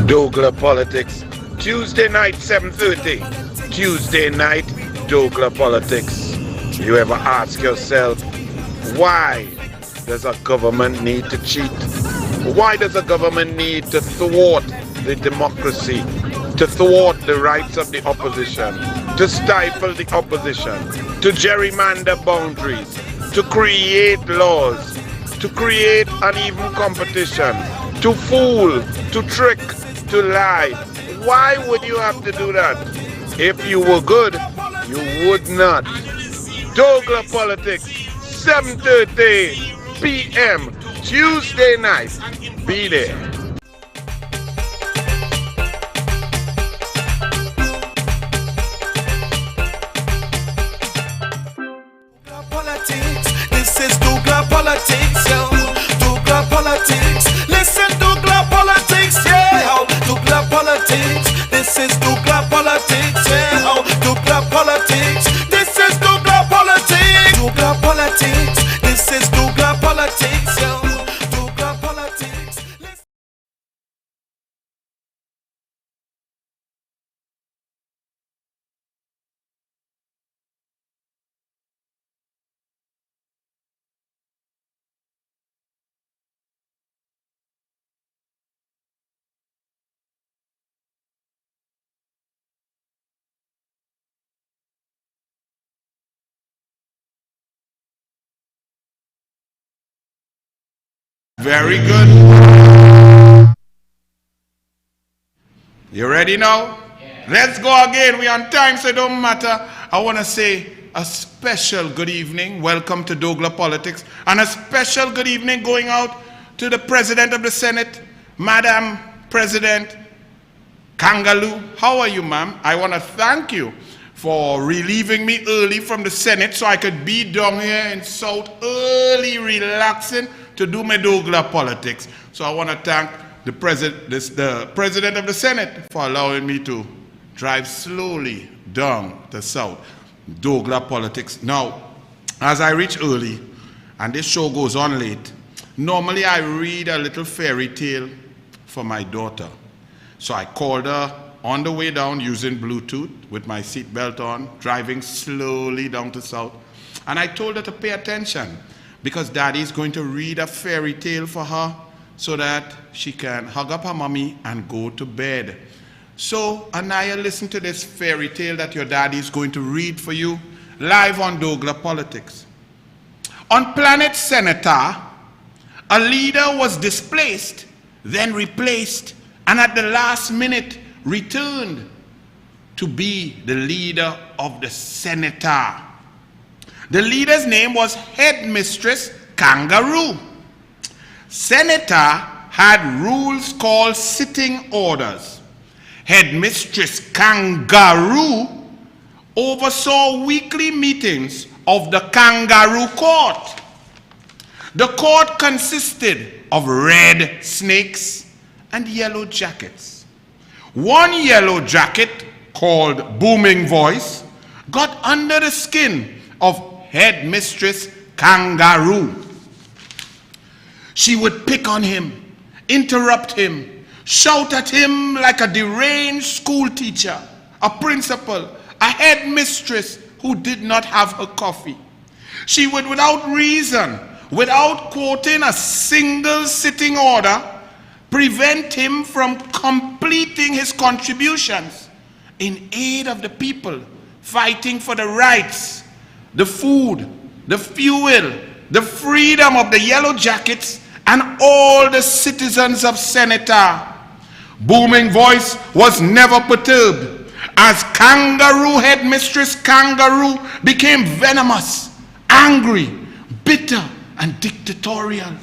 Douglas Politics, Tuesday night 7:30. Tuesday night, Douglas Politics. You ever ask yourself, why does a government need to cheat? Why does a government need to thwart the democracy, to thwart the rights of the opposition, to stifle the opposition, to gerrymander boundaries, to create laws, to create uneven competition, to fool, to trick, to lie? Why would you have to do that? If you were good, you would not. Douglas Politics, 7:30 p.m. Tuesday night. Be there. Politics. This is Douglas Politics, yo. Douglas Politics. Listen, Douglas Politics, yeah. Douglas Politics. This is Douglas Politics, yeah. Douglas Politics. This is Douglas Politics. Douglas Politics. This is Douglas Politics, yo. Douglas Politics. Very good. You ready now? Yeah. Let's go again. We're on time, so it don't matter. I want to say a special good evening. Welcome to Douglas Politics. And a special good evening going out to the President of the Senate, Madam President Kangaroo. How are you, ma'am? I want to thank you for relieving me early from the Senate so I could be down here in South early, relaxing, to do my Douglas Politics. So I want to thank the President of the Senate for allowing me to drive slowly down the South. Douglas Politics. Now, as I reach early, and this show goes on late, normally I read a little fairy tale for my daughter. So I called her on the way down using Bluetooth with my seatbelt on, driving slowly down to South. And I told her to pay attention, because Daddy is going to read a fairy tale for her so that she can hug up her mommy and go to bed. So, Anaya, listen to this fairy tale that your daddy is going to read for you live on Douglas Politics. On planet Senator, a leader was displaced, then replaced, and at the last minute returned to be the leader of the Senator. The leader's name was Headmistress Kangaroo. Senator had rules called sitting orders. Headmistress Kangaroo oversaw weekly meetings of the Kangaroo Court. The court consisted of red snakes and yellow jackets. One yellow jacket, called Booming Voice, got under the skin of Headmistress Kangaroo. She would pick on him, interrupt him, shout at him like a deranged school teacher, a principal, a headmistress who did not have her coffee. She would, without reason, without quoting a single sitting order, prevent him from completing his contributions in aid of the people fighting for the rights, the food, the fuel, the freedom of the yellow jackets and all the citizens of Senator. Booming Voice was never perturbed as Kangaroo Headmistress Kangaroo became venomous, angry, bitter, and dictatorial.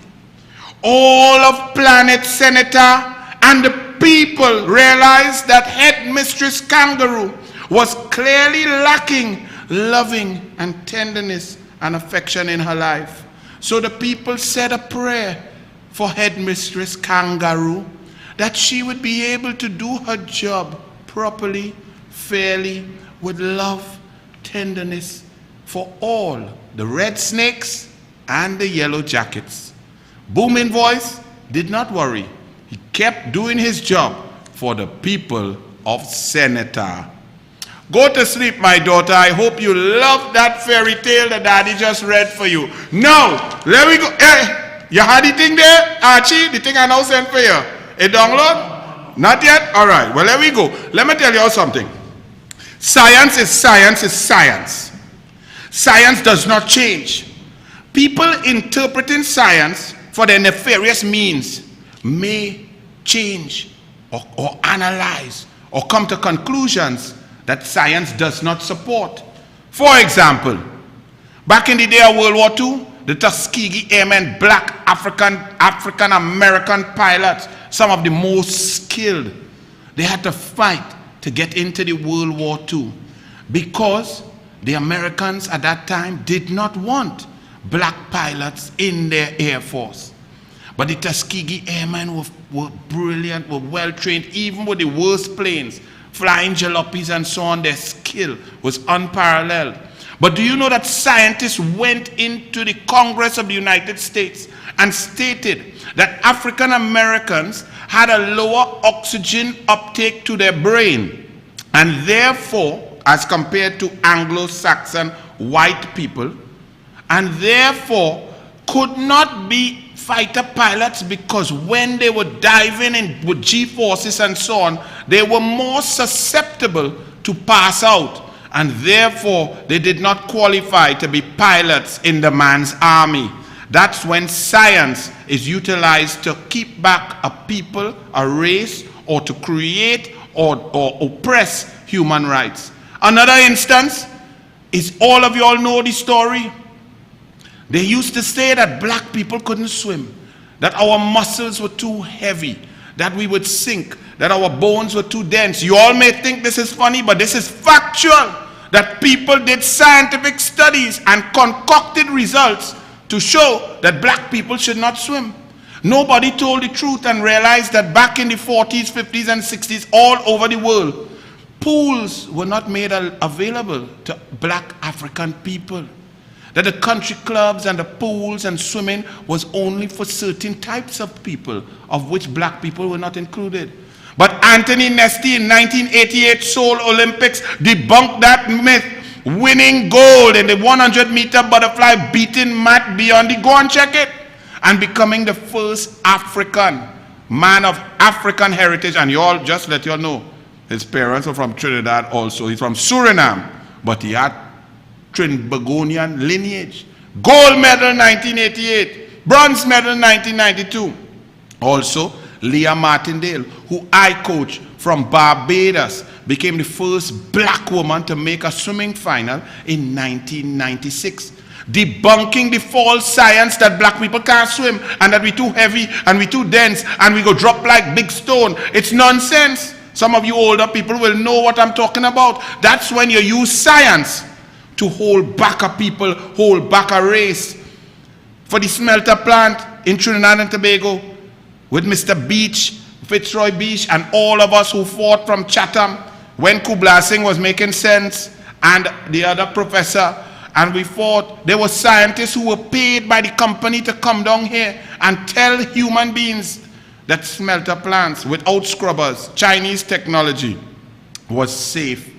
All of planet Senator and the people realized that Headmistress Kangaroo was clearly lacking loving and tenderness and affection in her life. So the people said a prayer for Headmistress Kangaroo that she would be able to do her job properly, fairly, with love, tenderness for all the red snakes and the yellow jackets. Booming Voice did not worry. He kept doing his job for the people of Senator. Go to sleep, my daughter. I hope you love that fairy tale that Daddy just read for you. Now, let me go. Hey, you had the thing there, Archie? The thing I now sent for you? A download? Not yet? All right. Well, let me go. Let me tell you something. Science is science is science. Science does not change. People interpreting science for their nefarious means may change or analyze or come to conclusions that science does not support. For example, back in the day of World War II, the Tuskegee Airmen, black African-American pilots, some of the most skilled, they had to fight to get into the World War II because the Americans at that time did not want black pilots in their Air Force. But the Tuskegee Airmen were brilliant, were well trained, even with the worst planes, flying jalopies and so on. Their skill was unparalleled. But do you know that scientists went into the Congress of the United States and stated that African Americans had a lower oxygen uptake to their brain, and therefore, as compared to Anglo-Saxon white people, and therefore could not be fighter pilots because when they were diving in with G-forces and so on, they were more susceptible to pass out, and therefore they did not qualify to be pilots in the man's army. That's when science is utilized to keep back a people, a race, or to create or oppress human rights. Another instance is, all of you all know the story. They used to say that black people couldn't swim, that our muscles were too heavy, that we would sink, that our bones were too dense. You all may think this is funny, but this is factual, that people did scientific studies and concocted results to show that black people should not swim. Nobody told the truth and realized that back in the 40s, 50s, and 60s, all over the world, pools were not made available to black African people. That the country clubs and the pools and swimming was only for certain types of people, of which black people were not included. But Anthony Nesty in 1988 Seoul Olympics debunked that myth, winning gold in the 100-meter butterfly, beating Matt Biondi, go and check it, and becoming the first African man of African heritage. And you all, just let you all know, his parents are from Trinidad also. He's from Suriname, but he had Trinbagonian lineage. Gold medal 1988, bronze medal 1992. Also, Leah Martindale, who I coached from Barbados, became the first black woman to make a swimming final in 1996. Debunking the false science that black people can't swim and that we're too heavy and we're too dense and we go drop like big stone. It's nonsense. Some of you older people will know what I'm talking about. That's when you use science to hold back a people, hold back a race. For the smelter plant in Trinidad and Tobago, with Mr. Beach, Fitzroy Beach, and all of us who fought from Chatham when Kubla Singh was making sense, and the other professor, and we fought. There were scientists who were paid by the company to come down here and tell human beings that smelter plants without scrubbers, Chinese technology, was safe,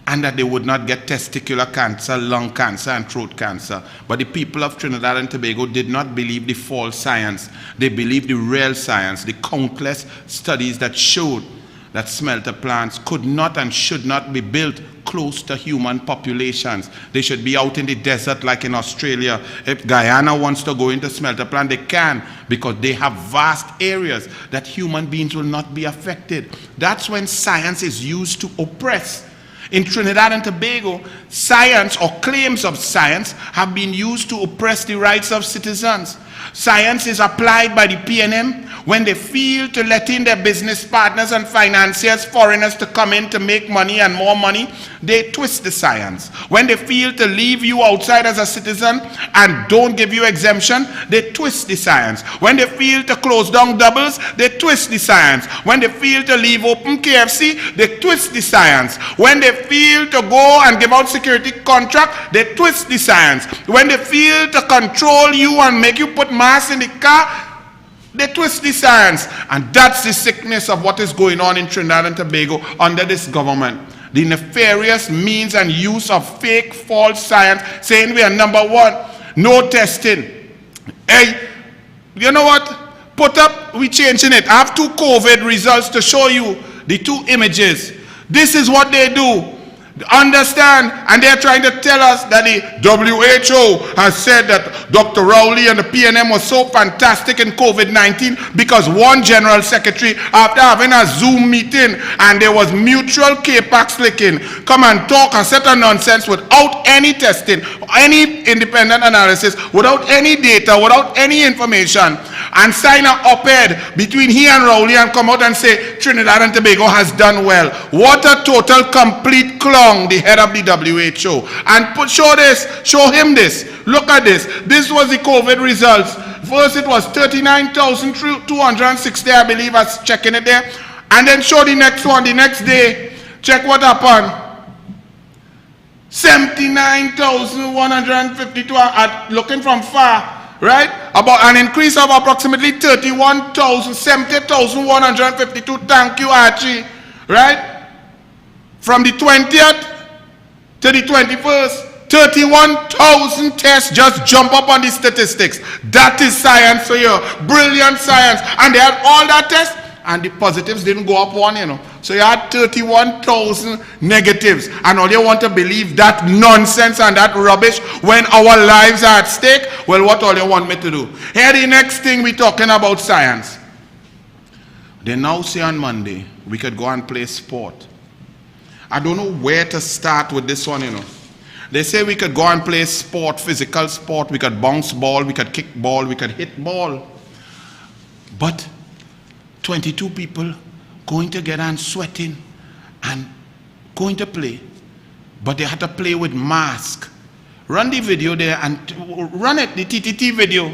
and that they would not get testicular cancer, lung cancer, and throat cancer. But the people of Trinidad and Tobago did not believe the false science. They believed the real science, the countless studies that showed that smelter plants could not and should not be built close to human populations. They should be out in the desert like in Australia. If Guyana wants to go into smelter plant, they can, because they have vast areas that human beings will not be affected. That's when science is used to oppress. In Trinidad and Tobago, science or claims of science have been used to oppress the rights of citizens. Science is applied by the PNM when they feel to let in their business partners and financiers, foreigners, to come in to make money and more money. They twist the science. When they feel to leave you outside as a citizen and don't give you exemption, they twist the science. When they feel to close down doubles, they twist the science. When they feel to leave open KFC, they twist the science. When they feel to go and give out security contract, they twist the science. When they feel to control you and make you put mask in the car, They twist the science, and that's the sickness of what is going on in Trinidad and Tobago under this government. The nefarious means and use of fake, false science, saying we are number one, no testing. Hey, you know what? Put up, we changing it. I have 2 COVID results to show you, the 2 images. This is what they do. Understand, and they're trying to tell us that the WHO has said that Dr. Rowley and the PNM was so fantastic in COVID-19 because one general secretary, after having a Zoom meeting and there was mutual K-Pax licking, come and talk a set of nonsense without any testing, any independent analysis, without any data, without any information, and sign an op-ed between he and Rowley and come out and say Trinidad and Tobago has done well. What a total complete clown, the head of the WHO. And show him this. Look at this. This was the COVID results. First it was 39,260, I believe. I was checking it there. And then show the next one, the next day. Check what happened. 79,152 looking from far. Right? About an increase of approximately 70,152. Thank you, Archie. Right? From the 20th to the 21st, 31,000 tests just jump up on the statistics. That is science for you. Brilliant science. And they had all that tests, and the positives didn't go up one, you know. So you had 31,000 negatives, and all you want to believe that nonsense and that rubbish when our lives are at stake? Well, what all you want me to do? Here the next thing we're talking about science. They now say on Monday we could go and play sport. I don't know where to start with this one, you know. They say we could go and play sport, physical sport, we could bounce ball, we could kick ball, we could hit ball. But 22 people going together and sweating and going to play. But they had to play with mask. Run the video there and run it, the TTT video.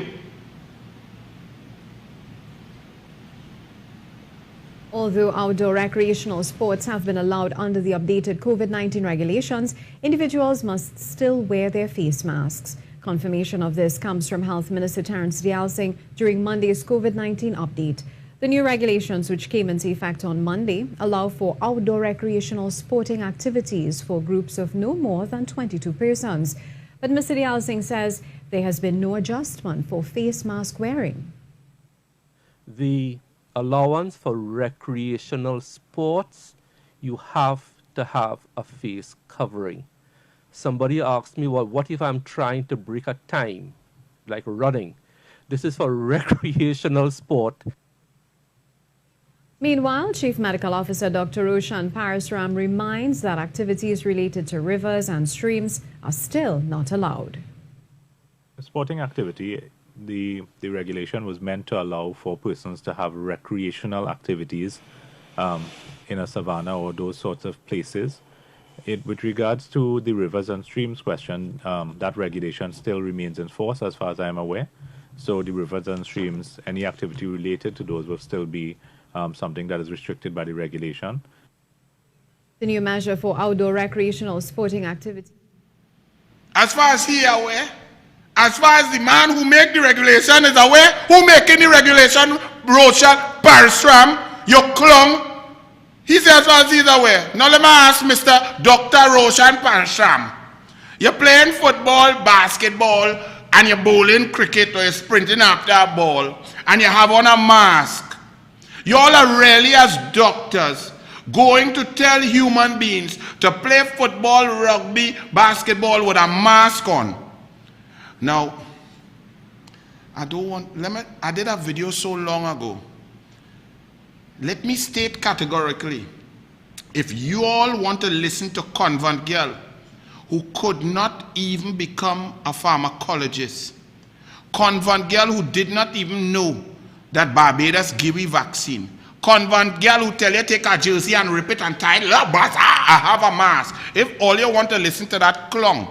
Although outdoor recreational sports have been allowed under the updated COVID-19 regulations, individuals must still wear their face masks. Confirmation of this comes from Health Minister Terence Dialsing during Monday's COVID-19 update. The new regulations, which came into effect on Monday, allow for outdoor recreational sporting activities for groups of no more than 22 persons. But Mr. Dialsing says there has been no adjustment for face mask wearing. The allowance for recreational sports, you have to have a face covering. Somebody asked me, well, what if I'm trying to break a time, like running? This is for recreational sport. Meanwhile, Chief Medical Officer Dr. Roshan Parasram reminds that activities related to rivers and streams are still not allowed. Sporting activity, the regulation was meant to allow for persons to have recreational activities in a savanna or those sorts of places. With regards to the rivers and streams question, that regulation still remains in force as far as I am aware. So the rivers and streams, any activity related to those will still be something that is restricted by the regulation. The new measure for outdoor recreational sporting activities. As far as he is aware, as far as the man who make the regulation is aware, who making the regulation, Roshan Parasram, your clown, he says as far as he's aware. Now let me ask Mr. Dr. Roshan Parasram. You're playing football, basketball, and you're bowling cricket or you're sprinting after a ball, and you have on a mask. You all are really, as doctors, going to tell human beings to play football, rugby, basketball with a mask on. Now, I did a video so long ago. Let me state categorically, if you all want to listen to convent girl who could not even become a pharmacologist, convent girl who did not even know that Barbados give you vaccine, convent girl who tell you take a jersey and rip it and tie it, I have a mask. If all you want to listen to that clown,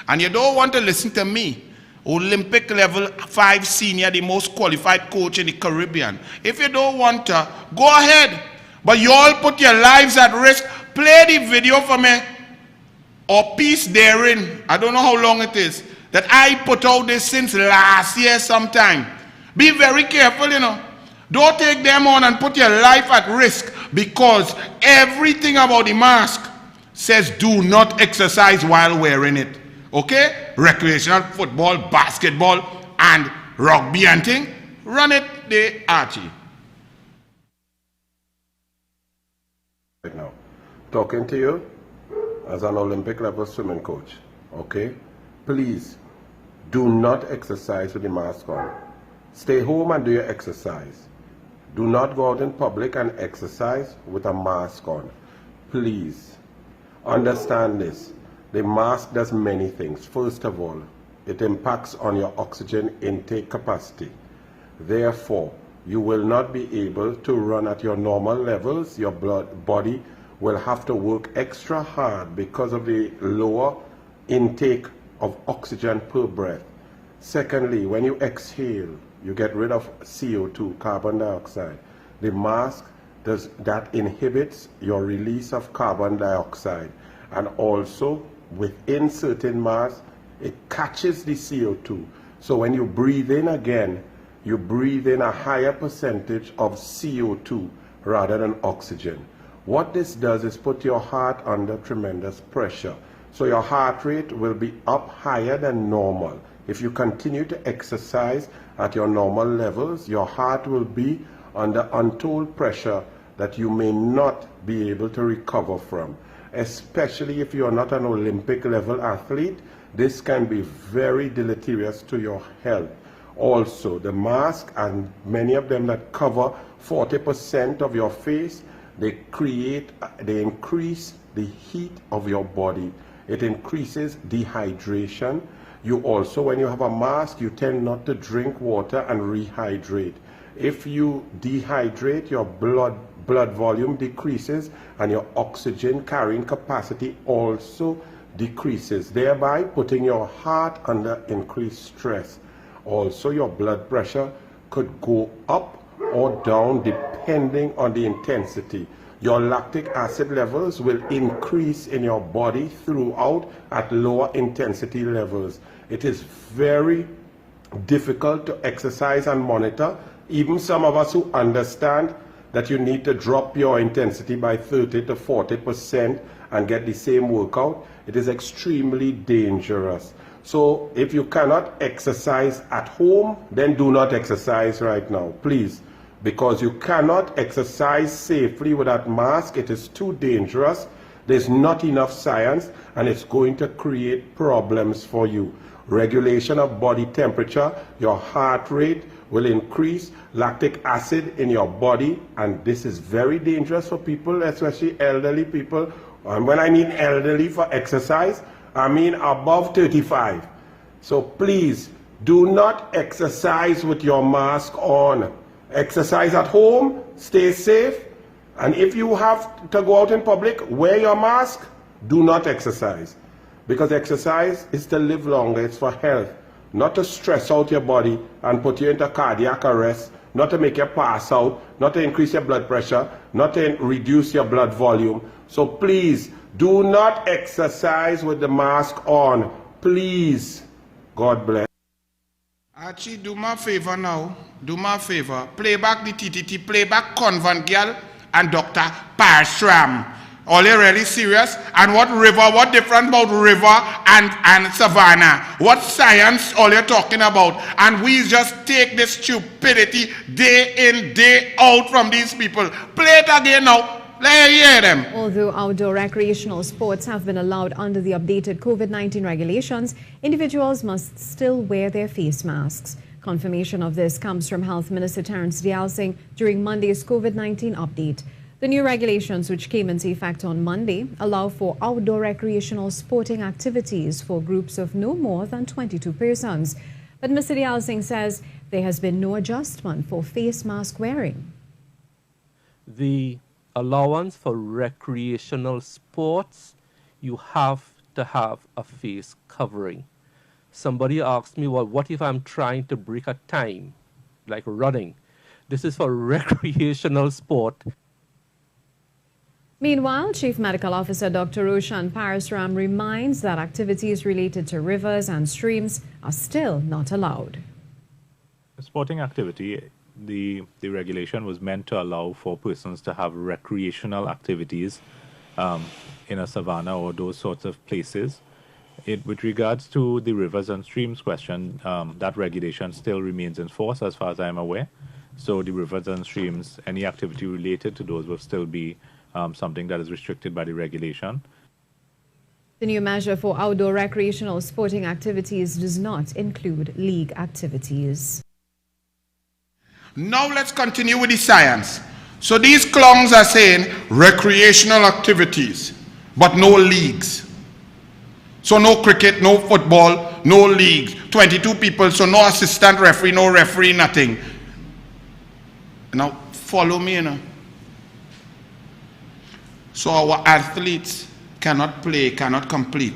and you don't want to listen to me, Olympic level 5 senior, the most qualified coach in the Caribbean, if you don't want to, go ahead. But you all put your lives at risk. Play the video for me, or piece therein, I don't know how long it is, that I put out this since last year sometime. Be very careful, you know. Don't take them on and put your life at risk, because everything about the mask says do not exercise while wearing it. Okay? Recreational football, basketball, and rugby and thing. Run it, the Archie. Right now, talking to you as an Olympic level swimming coach. Okay? Please do not exercise with the mask on. Stay home and do your exercise. Do not go out in public and exercise with a mask on. Please understand this. The mask does many things. First of all, it impacts on your oxygen intake capacity. Therefore, you will not be able to run at your normal levels. Your body will have to work extra hard because of the lower intake of oxygen per breath. Secondly, when you exhale, you get rid of CO2, carbon dioxide. The mask that inhibits your release of carbon dioxide, and also within certain masks, it catches the CO2. So when you breathe in again, you breathe in a higher percentage of CO2 rather than oxygen. What this does is put your heart under tremendous pressure. So your heart rate will be up higher than normal. If you continue to exercise at your normal levels, your heart will be under untold pressure that you may not be able to recover from. Especially if you are not an Olympic level athlete, this can be very deleterious to your health. Also, the mask, and many of them that cover 40% of your face, they increase the heat of your body. It increases dehydration. You also, when you have a mask, you tend not to drink water and rehydrate. If you dehydrate, your blood volume decreases and your oxygen carrying capacity also decreases, thereby putting your heart under increased stress. Also, your blood pressure could go up or down depending on the intensity. Your lactic acid levels will increase in your body throughout at lower intensity levels. It is very difficult to exercise and monitor. Even some of us who understand that you need to drop your intensity by 30 to 40% and get the same workout, it is extremely dangerous. So if you cannot exercise at home, then do not exercise right now, please. Because you cannot exercise safely with that mask. It is too dangerous. There's not enough science, and it's going to create problems for you. Regulation of body temperature, your heart rate will increase, lactic acid in your body, and this is very dangerous for people, especially elderly people. And when I mean elderly for exercise, I mean above 35. So please do not exercise with your mask on. Exercise at home, stay safe, and if you have to go out in public, wear your mask. Do not exercise, because exercise is to live longer. It's for health, not to stress out your body and put you into cardiac arrest, not to make you pass out, not to increase your blood pressure, not to reduce your blood volume. So please do not exercise with the mask on, please. God bless. Archie, do me a favor now. Do me a favor. Play back the TTT, play back Convent Girl and Dr. Parshram. Are you really serious? And what difference about river and savannah? What science are you talking about? And we just take this stupidity day in, day out from these people. Play it again now. Let me hear them. Although outdoor recreational sports have been allowed under the updated COVID-19 regulations, individuals must still wear their face masks. Confirmation of this comes from Health Minister Terence Dialsing during Monday's COVID-19 update. The new regulations, which came into effect on Monday, allow for outdoor recreational sporting activities for groups of no more than 22 persons. But Mr. Dialsing says there has been no adjustment for face mask wearing. The allowance for recreational sports, you have to have a face covering. Somebody asked me, well, what if I'm trying to break a time, like running? This is for recreational sport. Meanwhile, Chief Medical Officer Dr. Roshan Parasram reminds that activities related to rivers and streams are still not allowed. Sporting activity, the regulation was meant to allow for persons to have recreational activities in a savanna or those sorts of places. With regards to the rivers and streams question, that regulation still remains in force as far as I'm aware. So the rivers and streams, any activity related to those will still be something that is restricted by the regulation. The new measure for outdoor recreational sporting activities does not include league activities. Now let's continue with the science. So these clowns are saying recreational activities, but no leagues. So no cricket, no football, no leagues. 22 people, so no assistant referee, no referee, nothing. Now follow me, you know. So our athletes cannot play, cannot complete,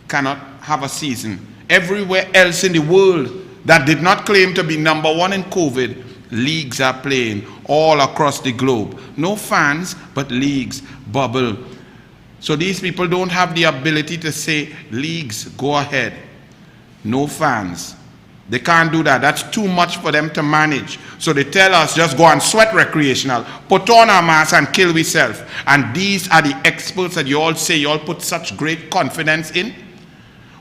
cannot have a season. Everywhere else in the world that did not claim to be number one in COVID, leagues are playing all across the globe. No fans, but leagues, bubble. So these people don't have the ability to say, leagues, go ahead. No fans. They can't do that. That's too much for them to manage. So they tell us, just go and sweat recreational, put on our mask and kill ourselves. And these are the experts that you all say you all put such great confidence in.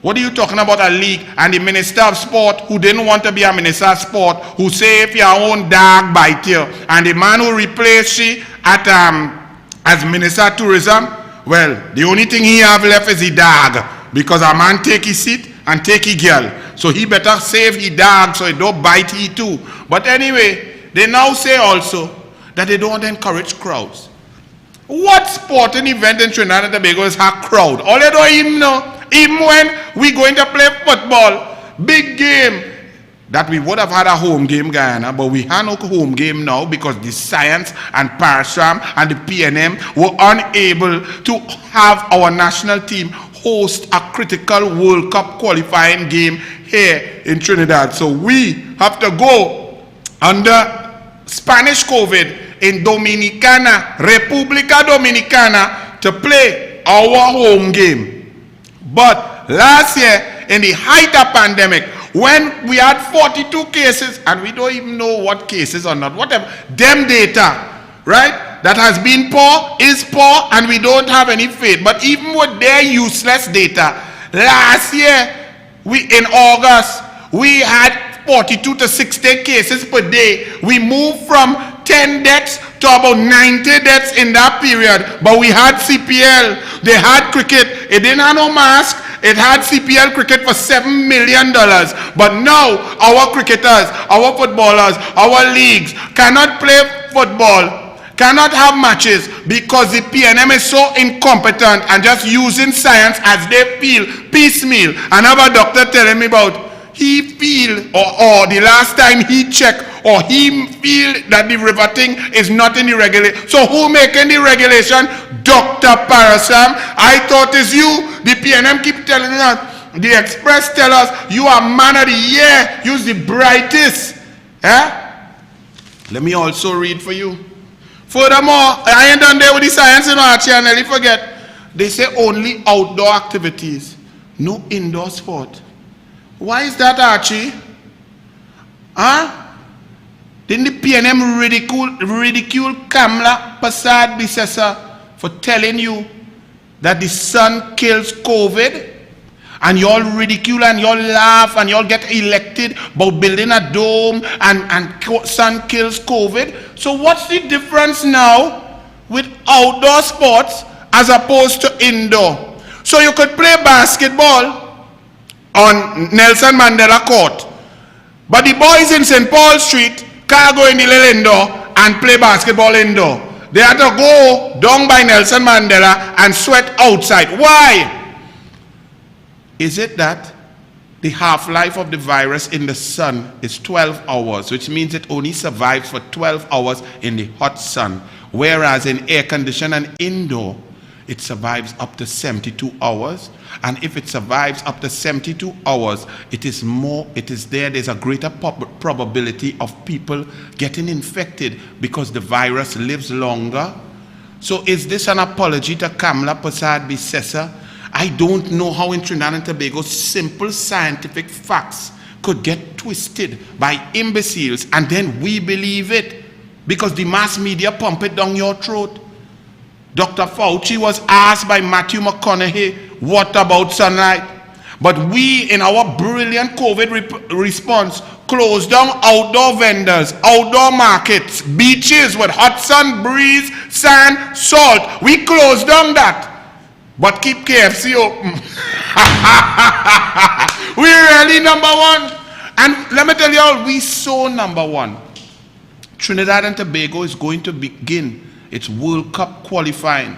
What are you talking about, a league? And the minister of sport who didn't want to be a minister of sport, who say if your own dog bite you, and the man who replaced she at as minister of tourism, well, the only thing he have left is the dog, because a man take his seat and take his girl. So he better save his dog so he don't bite he too. But anyway, they now say also that they don't encourage crowds. What sporting event in Trinidad and Tobago is a crowd? All you don't even know. Even when we going to play football, big game, that we would have had a home game, Guyana, but we have no home game now because the Science and Parashram and the PNM were unable to have our national team host a critical World Cup qualifying game here in Trinidad. So we have to go under Spanish COVID in Dominicana, República Dominicana, to play our home game. But last year, in the height of pandemic, when we had 42 cases, and we don't even know what cases or not, whatever, them data, right, that has been poor, is poor, and we don't have any faith. But even with their useless data, last year, in August, we had 42 to 60 cases per day. We moved from 10 deaths to about 90 deaths in that period. But we had CPL, they had cricket, it didn't have no mask, it had CPL cricket for $7 million. But now, our cricketers, our footballers, our leagues cannot play football, cannot have matches because the PNM is so incompetent and just using science as they feel, piecemeal. And I have a doctor telling me about he feel, or the last time he checked, or he feel that the river thing is not in the regulation. So who making the regulation? Dr. Parashram. I thought it's you. The PNM keep telling us, the Express tell us, you are man of the year, you're the brightest. Let me also read for you. Furthermore, I ain't done there with the science, you know, Archie, and nearly forget. They say only outdoor activities, no indoor sport. Why is that, Archie? Didn't the PNM ridicule Kamla Prasad Bisesa for telling you that the sun kills COVID? And you all ridicule and you all laugh and you all get elected about building a dome and sun kills COVID. So what's the difference now with outdoor sports as opposed to indoor? So you could play basketball on Nelson Mandela Court, but the boys in St. Paul Street can't go in the little indoor and play basketball indoor. They have to go down by Nelson Mandela and sweat outside. Why? Is it that the half-life of the virus in the sun is 12 hours, which means it only survives for 12 hours in the hot sun, whereas in air condition and indoor, it survives up to 72 hours. And if it survives up to 72 hours, there's a greater probability of people getting infected because the virus lives longer. So is this an apology to Kamla Prasad Bisesa? I don't know how in Trinidad and Tobago simple scientific facts could get twisted by imbeciles, and then we believe it because the mass media pump it down your throat. Dr. Fauci was asked by Matthew McConaughey, what about sunlight? But we, in our brilliant COVID response, closed down outdoor vendors, outdoor markets, beaches with hot sun, breeze, sand, salt. We closed down that, but keep KFC open. We're really number one. And let me tell you all, we so number one. Trinidad and Tobago is going to begin its World Cup qualifying.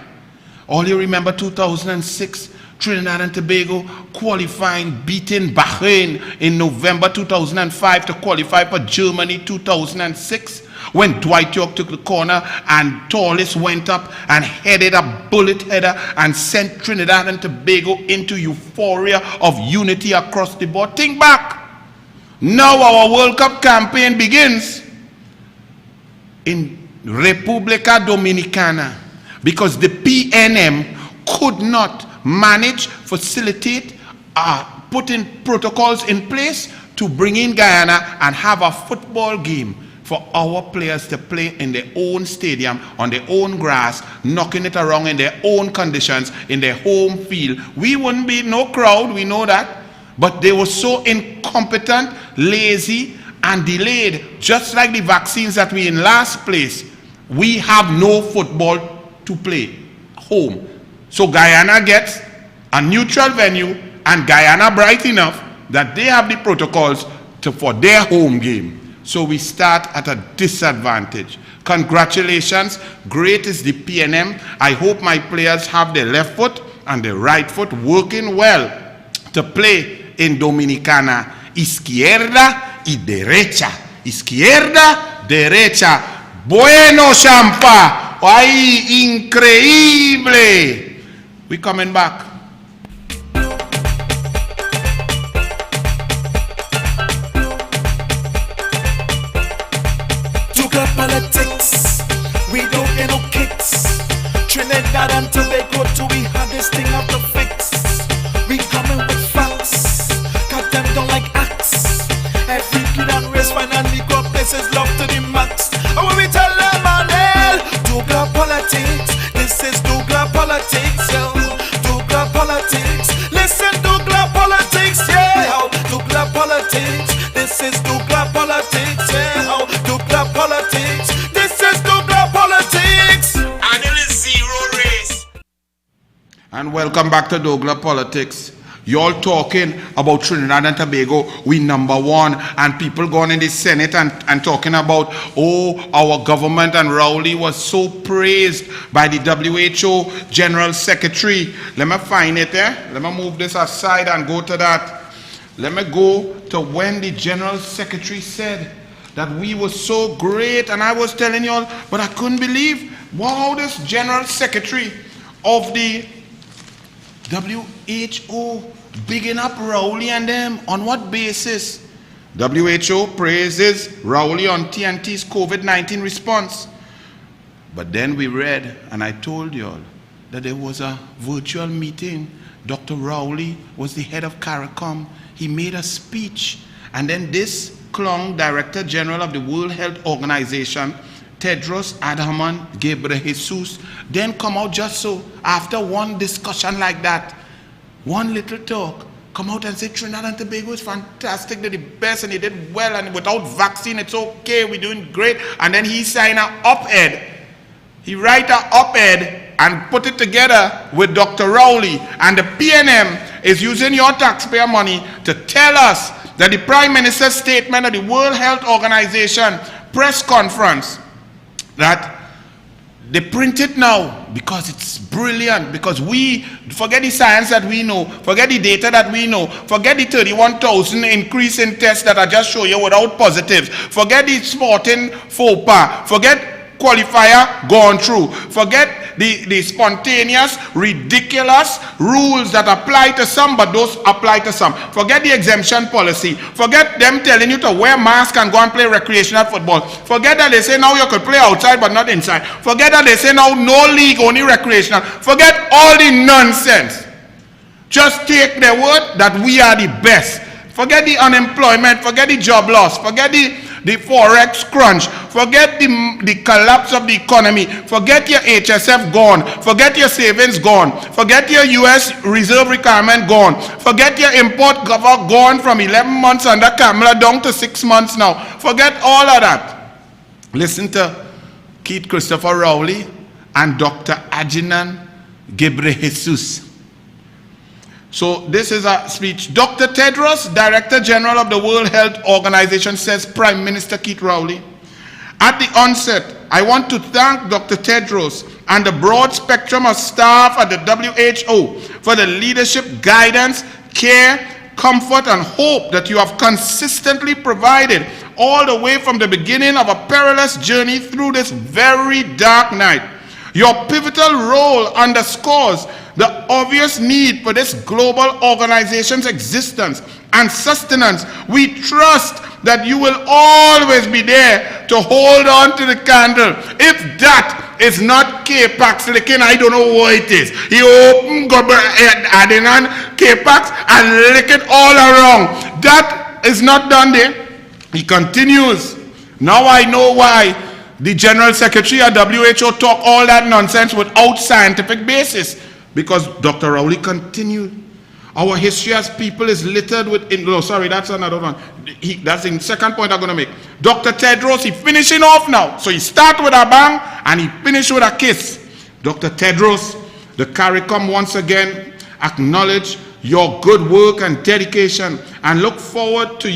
All you remember 2006, Trinidad and Tobago qualifying, beating Bahrain in November 2005 to qualify for Germany 2006. When Dwight York took the corner and Torres went up and headed a bullet header and sent Trinidad and Tobago into euphoria of unity across the board. Think back. Now our World Cup campaign begins in República Dominicana because the PNM could not manage, facilitate, putting protocols in place to bring in Guyana and have a football game for our players to play in their own stadium, on their own grass, knocking it around in their own conditions, in their home field. We wouldn't be no crowd, we know that. But they were so incompetent, lazy, and delayed, just like the vaccines that we in last place. We have no football to play home. So Guyana gets a neutral venue, and Guyana bright enough that they have the protocols for their home game. So we start at a disadvantage. Congratulations, great is the PNM. I hope my players have their left foot and their right foot working well to play in Dominicana. Izquierda y derecha. Izquierda, derecha. Bueno, champa. Ay, increíble. We coming back. Politics, we don't get no kicks. Trinidad and Tobago, do we have this thing out to fix? We coming with facts, cut them down like axe. Every kid and race finally got places love to the max. And when we tell them, Manel, Douglas politics, this is Douglas politics, yo. Douglas politics, listen, Douglas politics, yeah. Douglas politics, this is Douglas politics, yeah. Douglas politics, this is Douglas politics. And it is zero race. And welcome back to Douglas Politics. Y'all talking about Trinidad and Tobago, we number one, and people going in the Senate and talking about, oh, our government and Rowley was so praised by the WHO General Secretary. Let me find it there. Let me move this aside and go to that. Let me go to when the General Secretary said that we were so great, and I was telling y'all, but I couldn't believe, wow, this General Secretary of the WHO bigging up Rowley and them. On what basis? WHO praises Rowley on TNT's COVID-19 response. But then we read, and I told y'all, that there was a virtual meeting. Dr. Rowley was the head of CARICOM. He made a speech. And then this clown, Director General of the World Health Organization, Tedros Adhanom Ghebreyesus, then come out just so, after one discussion like that, one little talk, come out and say Trinidad and Tobago is fantastic, they're the best, and they did well, and without vaccine it's okay, we're doing great. And then he signed an op-ed. He write an op-ed and put it together with Dr. Rowley, and the PNM is using your taxpayer money to tell us that the Prime Minister's statement of the World Health Organization press conference, that they print it now because it's brilliant, because we forget the science that we know, forget the data that we know, forget the 31,000 increase in tests that I just show you without positives, forget the sporting faux pas, forget qualifier gone through, forget the spontaneous, ridiculous rules that apply to some but those apply to some, forget the exemption policy, forget them telling you to wear mask and go and play recreational football, forget that they say now you could play outside but not inside, forget that they say now no league, only recreational, forget all the nonsense. Just take their word that we are the best. forget the unemployment, forget the job loss, forget the forex crunch, forget the collapse of the economy, forget your HSF gone, forget your savings gone, forget your US reserve requirement gone, forget your import cover gone from 11 months under Kamala down to 6 months now. Forget all of that. Listen to Keith Christopher Rowley and Dr. Ajinan Ghebreyesus. So this is a speech. Dr. Tedros, Director General of the World Health Organization, says Prime Minister Keith Rowley. At the onset, I want to thank Dr. Tedros and the broad spectrum of staff at the WHO for the leadership, guidance, care, comfort, and hope that you have consistently provided all the way from the beginning of a perilous journey through this very dark night. Your pivotal role underscores the obvious need for this global organization's existence and sustenance. We trust that you will always be there to hold on to the candle. If that is not K-Pax licking, I don't know what it is. He opened adding on K-Pax and lick it all around. That is not done there. He continues. Now I know why the General Secretary of WHO talk all that nonsense without scientific basis. Because Dr. Rowley continued. Our history as people is littered with, no, sorry, that's another one. That's the second point I'm going to make. Dr. Tedros, he finishing off now. So he start with a bang and he finish with a kiss. Dr. Tedros, the CARICOM once again acknowledge your good work and dedication and look forward to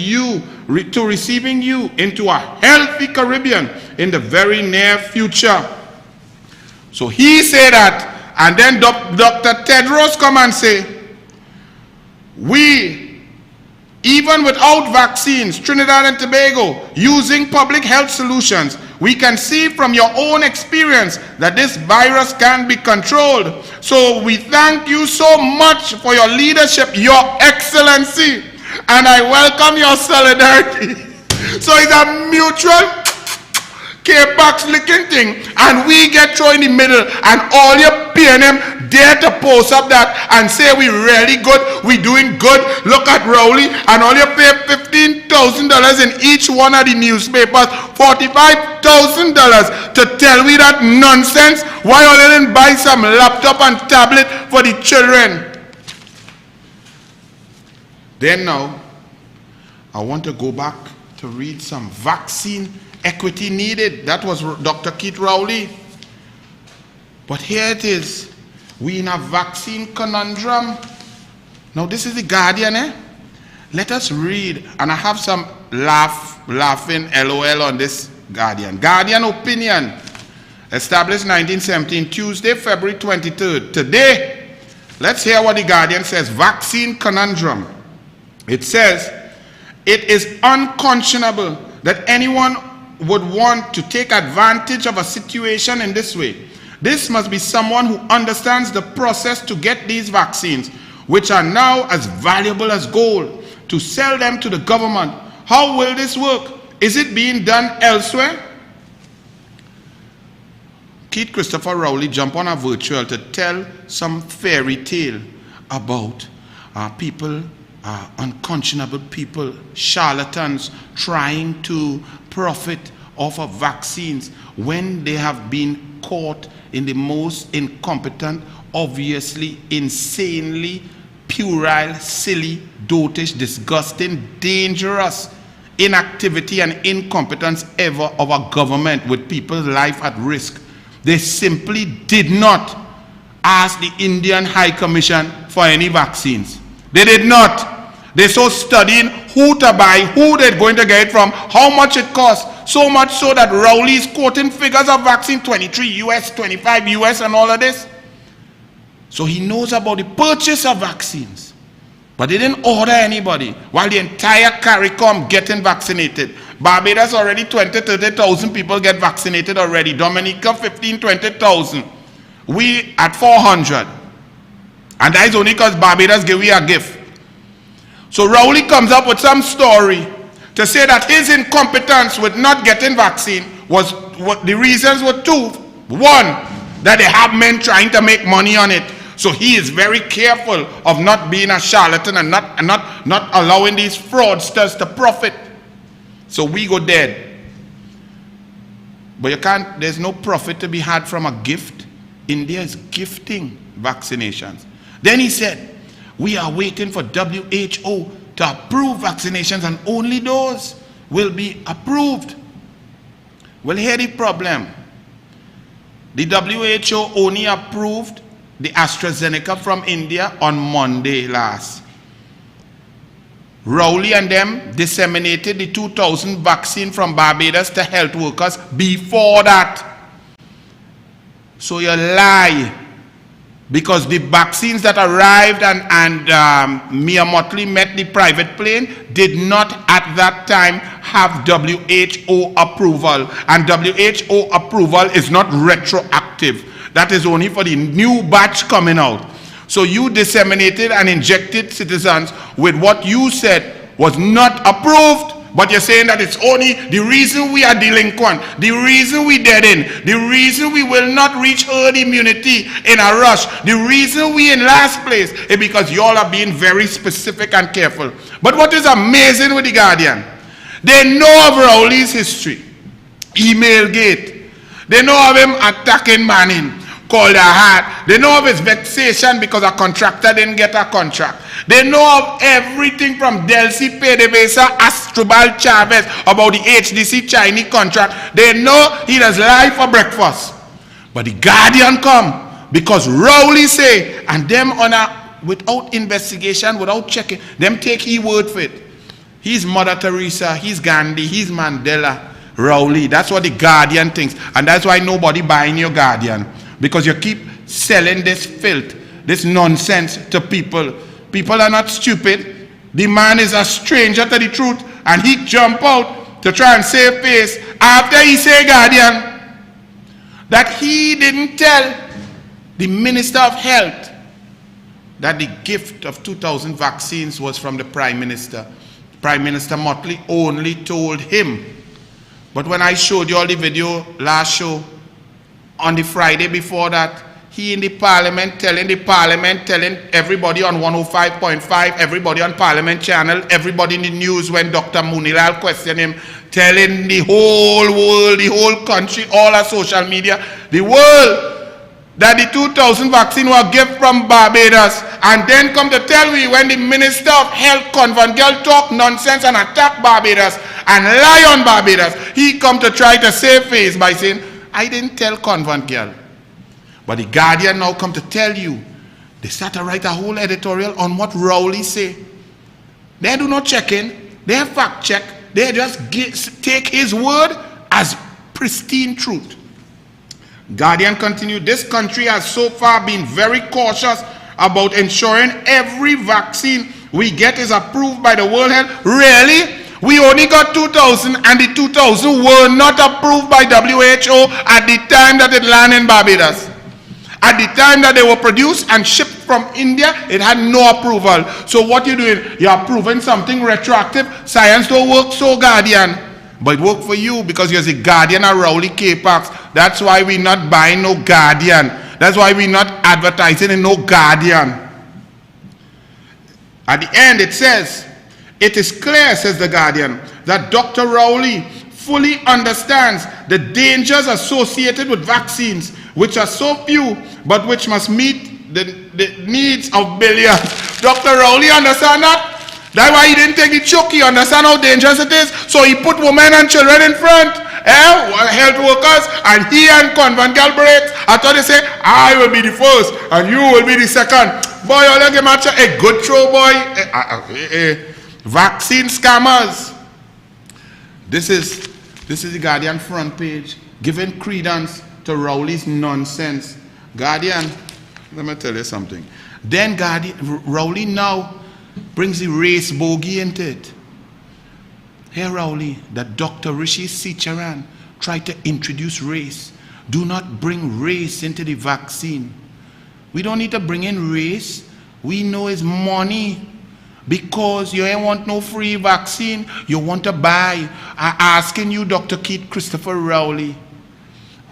receiving you into a healthy Caribbean in the very near future. So he said that, and then Dr. Tedros come and say, we, even without vaccines, Trinidad and Tobago, using public health solutions, we can see from your own experience that this virus can be controlled. So we thank you so much for your leadership, your excellency, and I welcome your solidarity. So it's a mutual K-Pax licking thing, and we get thrown in the middle, and all your PNM dare to post up that and say we really good, we doing good, look at Rowley, and all you pay $15,000 in each one of the newspapers, $45,000 to tell me that nonsense. Why all didn't buy some laptop and tablet for the children? Then now, I want to go back to read some vaccine equity needed. That was Dr. Keith Rowley. But here it is. We in a vaccine conundrum. Now this is the Guardian, eh? Let us read, and I have some laughing LOL on this Guardian. Guardian opinion, established 1917, Tuesday, February 23rd. Today, let's hear what the Guardian says. Vaccine conundrum. It says, it is unconscionable that anyone would want to take advantage of a situation in this way. This must be someone who understands the process to get these vaccines, which are now as valuable as gold, to sell them to the government. How will this work? Is it being done elsewhere? Keith Christopher Rowley jumped on a virtual to tell some fairy tale about people, unconscionable people, charlatans trying to profit off of vaccines when they have been caught in the most incompetent, obviously insanely puerile, silly, dotish, disgusting, dangerous inactivity and incompetence ever of a government with people's life at risk. They simply did not ask the Indian High Commission for any vaccines. They did not. They're so studying who to buy, who they're going to get it from, how much it costs. So much so that Rowley is quoting figures of vaccine, 23 US, 25 US and all of this. So he knows about the purchase of vaccines. But they didn't order anybody while the entire CARICOM getting vaccinated. Barbados already 20, 30,000 people get vaccinated already. Dominica 15, 20,000. We at 400. And that is only because Barbados gave we a gift. So Rowley comes up with some story to say that his incompetence with not getting vaccine was, what the reasons were two. One, that they have men trying to make money on it. So he is very careful of not being a charlatan and not allowing these fraudsters to profit. So we go dead. But you can't, there's no profit to be had from a gift. India is gifting vaccinations. Then he said, we are waiting for WHO to approve vaccinations and only those will be approved. Well, here's the problem. The WHO only approved the AstraZeneca from India on Monday last. Rowley and them disseminated the 2,000 vaccine from Barbados to health workers before that. So you lie. Because the vaccines that arrived and mere mortally met the private plane did not at that time have WHO approval. And WHO approval is not retroactive. That is only for the new batch coming out. So you disseminated and injected citizens with what you said was not approved. But you're saying that it's only the reason we are delinquent, the reason we dead end, the reason we will not reach herd immunity in a rush, the reason we in last place is because y'all are being very specific and careful. But what is amazing with the Guardian, they know of Rowley's history, email gate. They know of him attacking Manning, called a hat. They know of his vexation because a contractor didn't get a contract. They know of everything from Delcy PDVSA, Astrobal Chavez, about the HDC Chinese contract. They know he does lie for breakfast. But the Guardian come because Rowley say, and them on a, without investigation, without checking, them take his word for it. He's Mother Teresa, he's Gandhi, he's Mandela, Rowley. That's what the Guardian thinks. And that's why nobody buying your Guardian. Because you keep selling this filth, this nonsense to people. People are not stupid. The man is a stranger to the truth, and he jump out to try and save face after he say, Guardian, that he didn't tell the Minister of Health that the gift of 2,000 vaccines was from the Prime Minister. Prime Minister Motley only told him. But when I showed you all the video last show, on the Friday before that, he in the parliament, telling everybody on 105.5, everybody on Parliament Channel, everybody in the news when Dr. Munilal questioned him, telling the whole world, the whole country, all our social media, the world, that the 2,000 vaccine were given from Barbados, and then come to tell me when the Minister of Health, Convent Girl, talk nonsense and attack Barbados and lie on Barbados, he come to try to save face by saying, I didn't tell Convent Girl. But the Guardian now come to tell you, they start to write a whole editorial on what Rowley say. They do not check in, they fact check, they just take his word as pristine truth. Guardian continued, this country has so far been very cautious about ensuring every vaccine we get is approved by the World Health. Really? We only got 2,000 and the 2,000 were not approved by WHO at the time that it landed in Barbados. At the time that they were produced and shipped from India, it had no approval. So what you doing? You're approving something retroactive. Science don't work so, Guardian. But it work for you because you're the Guardian of Rowley Kovacs. That's why we're not buying no Guardian. That's why we're not advertising in no Guardian. At the end it says, it is clear, says the Guardian, that Dr. Rowley fully understands the dangers associated with vaccines, which are so few, but which must meet the needs of billions. Dr. Rowley understand that? That's why he didn't take the choke. He understand how dangerous it is. So he put women and children in front. Health workers, and he and Convent Girl breaks. I thought they say, I will be the first, and you will be the second. Boy, you like a match, a good throw, boy. Vaccine scammers. This is the Guardian front page, giving credence to Rowley's nonsense. Guardian, let me tell you something. Then Rowley now brings the race bogey into it. Here, Rowley, that Dr. Rishi Sicharan tried to introduce race. Do not bring race into the vaccine. We don't need to bring in race. We know it's money. Because you ain't want no free vaccine, you want to buy. I'm asking you, Dr. Keith Christopher Rowley,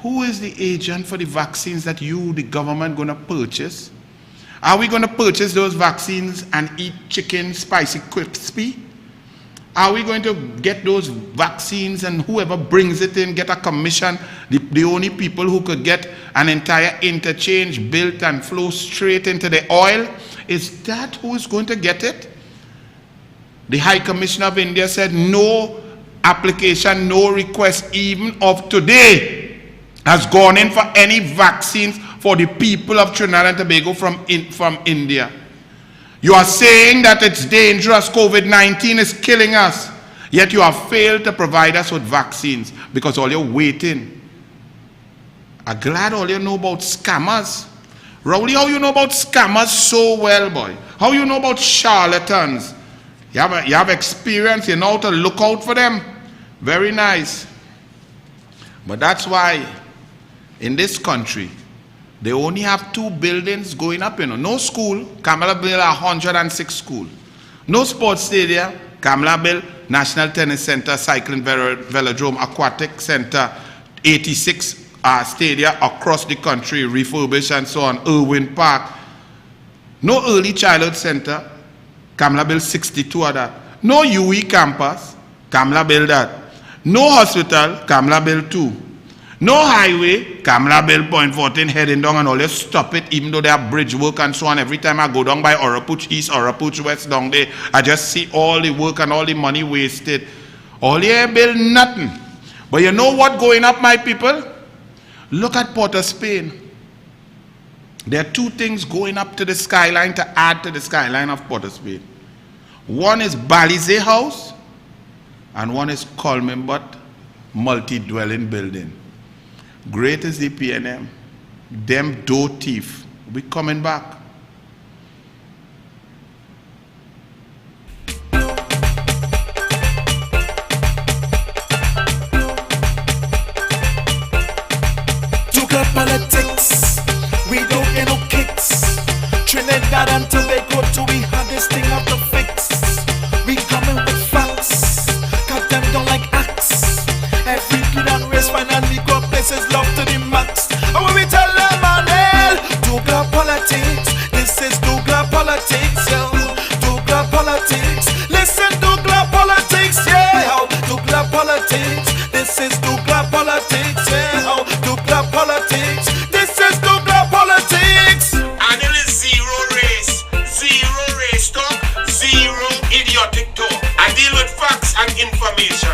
who is the agent for the vaccines that you, the government, gonna purchase? Are we going to purchase those vaccines and eat chicken spicy crispy? Are we going to get those vaccines and whoever brings it in get a commission? The only people who could get an entire interchange built and flow straight into the oil? Is that who is going to get it? The High Commissioner of India said no application, no request even of today has gone in for any vaccines for the people of Trinidad and Tobago from India. You are saying that it's dangerous, COVID-19 is killing us, yet you have failed to provide us with vaccines because all you're waiting. I'm glad all you know about scammers. Rowley, how you know about scammers so well, boy? How you know about charlatans? You have experience, you know how to look out for them. Very nice. But that's why in this country, they only have 2 buildings going up, you know. No school, Kamala built 106 school. No sports stadium, Kamala built National Tennis Center, Cycling Velodrome, Aquatic Center, 86 stadia across the country, refurbished and so on, Irwin Park. No early childhood center, Kamala built 62 of that. No UE campus, Kamala built that. No hospital, Kamala built 2. No highway, Kamala built Point 14 heading down and all you stop it even though they have bridge work and so on. Every time I go down by Orapuch East, Orapuch West down there, I just see all the work and all the money wasted. All you build nothing. But you know what going up, my people? Look at Port of Spain. There are 2 things going up to the skyline to add to the skyline of Port of Spain. One is Balize House and one is Colmenbot multi-dwelling building. Great is the PNM. Them dough thief. We coming back. Sugar politics, we don't get no kicks. Trinidad and Tobago till we have this thing out to fix. We coming with facts, got them don't like acts. Every kid and race finally got places love to the max. And when we tell them Manel, Douglas politics, this is Douglas politics, yo. Douglas politics, listen Douglas politics, yeah. Douglas politics, this is Douglas politics, yeah. Douglas politics, this is Douglas politics. And it is zero race talk, zero idiotic talk. I deal with facts and information.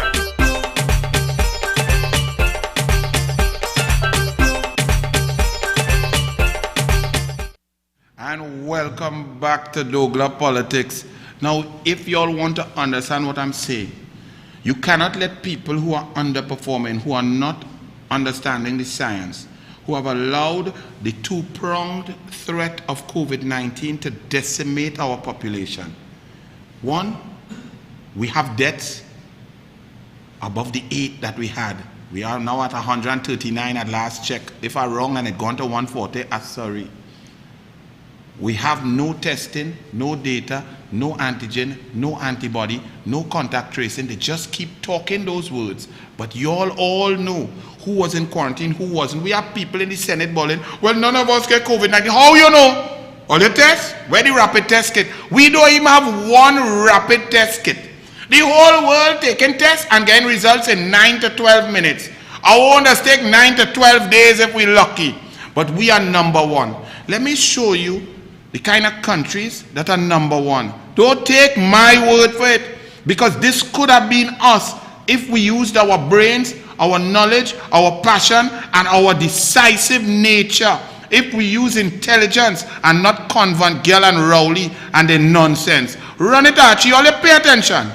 And welcome back to Douglas Politics. Now, if you all want to understand what I'm saying, you cannot let people who are underperforming, who are not understanding the science, who have allowed the 2-pronged threat of COVID-19 to decimate our population. One, we have deaths above the 8 that we had. We are now at 139 at last check. If I'm wrong and it gone to 140, I'm sorry. We have no testing, no data, no antigen, no antibody, no contact tracing. They just keep talking those words. But you all know who was in quarantine, who wasn't. We have people in the Senate bawling, well, none of us get COVID-19. How you know? All your tests? Where the rapid test kit? We don't even have one rapid test kit. The whole world taking tests and getting results in 9 to 12 minutes. Our own does take 9 to 12 days if we're lucky. But we are number 1. Let me show you the kind of countries that are number 1. Don't take my word for it, because this could have been us if we used our brains, our knowledge, our passion, and our decisive nature. If we use intelligence and not convent girl and Rowley and the nonsense. Run it, Archie, all you pay attention.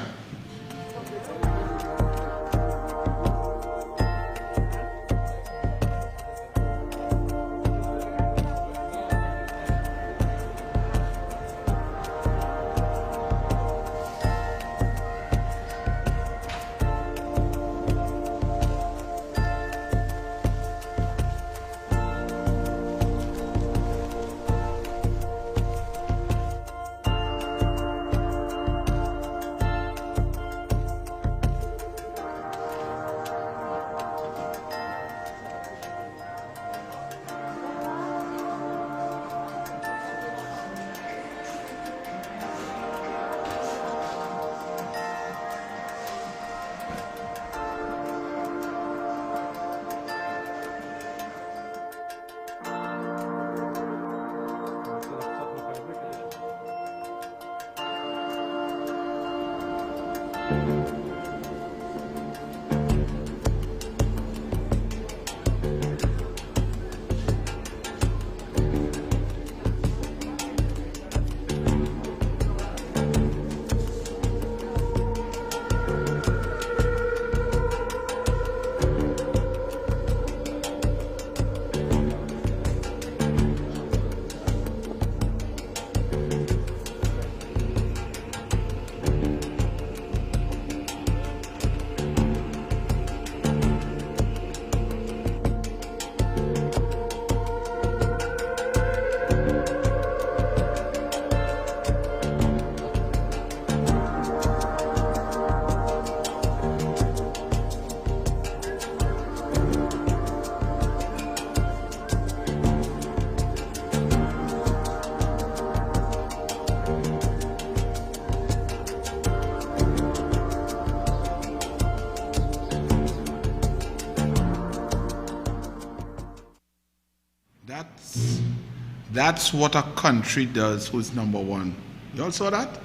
That's what a country does who's number one. You all saw that?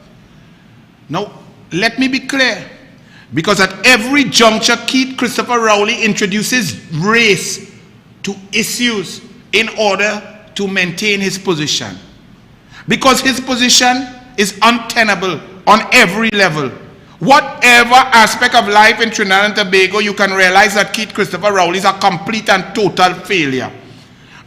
Now, let me be clear. Because at every juncture, Keith Christopher Rowley introduces race to issues in order to maintain his position. Because his position is untenable on every level. Whatever aspect of life in Trinidad and Tobago, you can realize that Keith Christopher Rowley is a complete and total failure.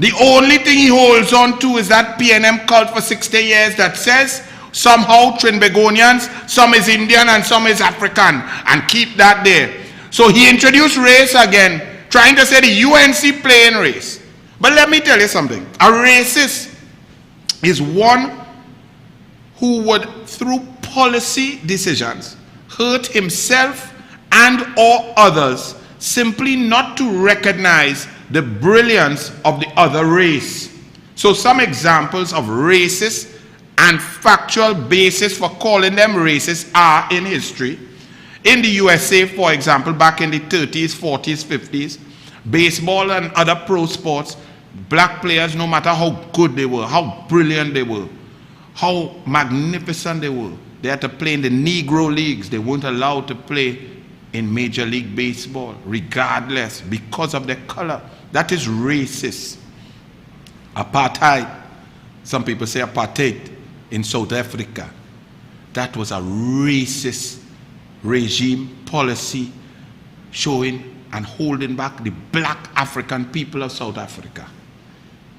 The only thing he holds on to is that PNM cult for 60 years that says somehow Trinbagonians, some is Indian and some is African, and keep that there. So he introduced race again, trying to say the UNC playing race. But let me tell you something. A racist is one who would, through policy decisions, hurt himself and or others simply not to recognize the brilliance of the other race. So some examples of racist and factual basis for calling them racist are in history. In the USA, for example, back in the 30s, 40s, 50s, baseball and other pro sports, black players, no matter how good they were, how brilliant they were, how magnificent they were, they had to play in the Negro leagues. They weren't allowed to play in Major League Baseball, regardless, because of their color. That is racist. Apartheid. Some people say apartheid in South Africa. That was a racist regime policy showing and holding back the black African people of South Africa.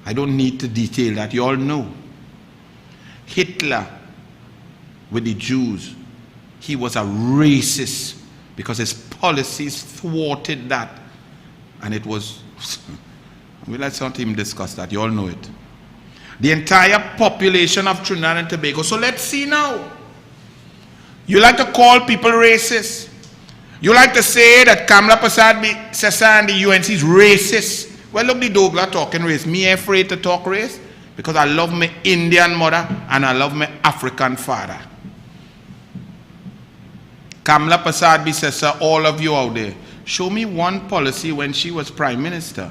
I don't need to detail that. You all know. Hitler with the Jews, he was a racist because his policies thwarted that. And it was, let's not even discuss that. You all know it. The entire population of Trinidad and Tobago. So let's see now. You like to call people racist. You like to say that Kamla Persad and the UNC is racist. Well, look, the Douglas talking race. Me afraid to talk race because I love my Indian mother and I love my African father. Kamla Persad says, sir, all of you out there, show me one policy when she was prime minister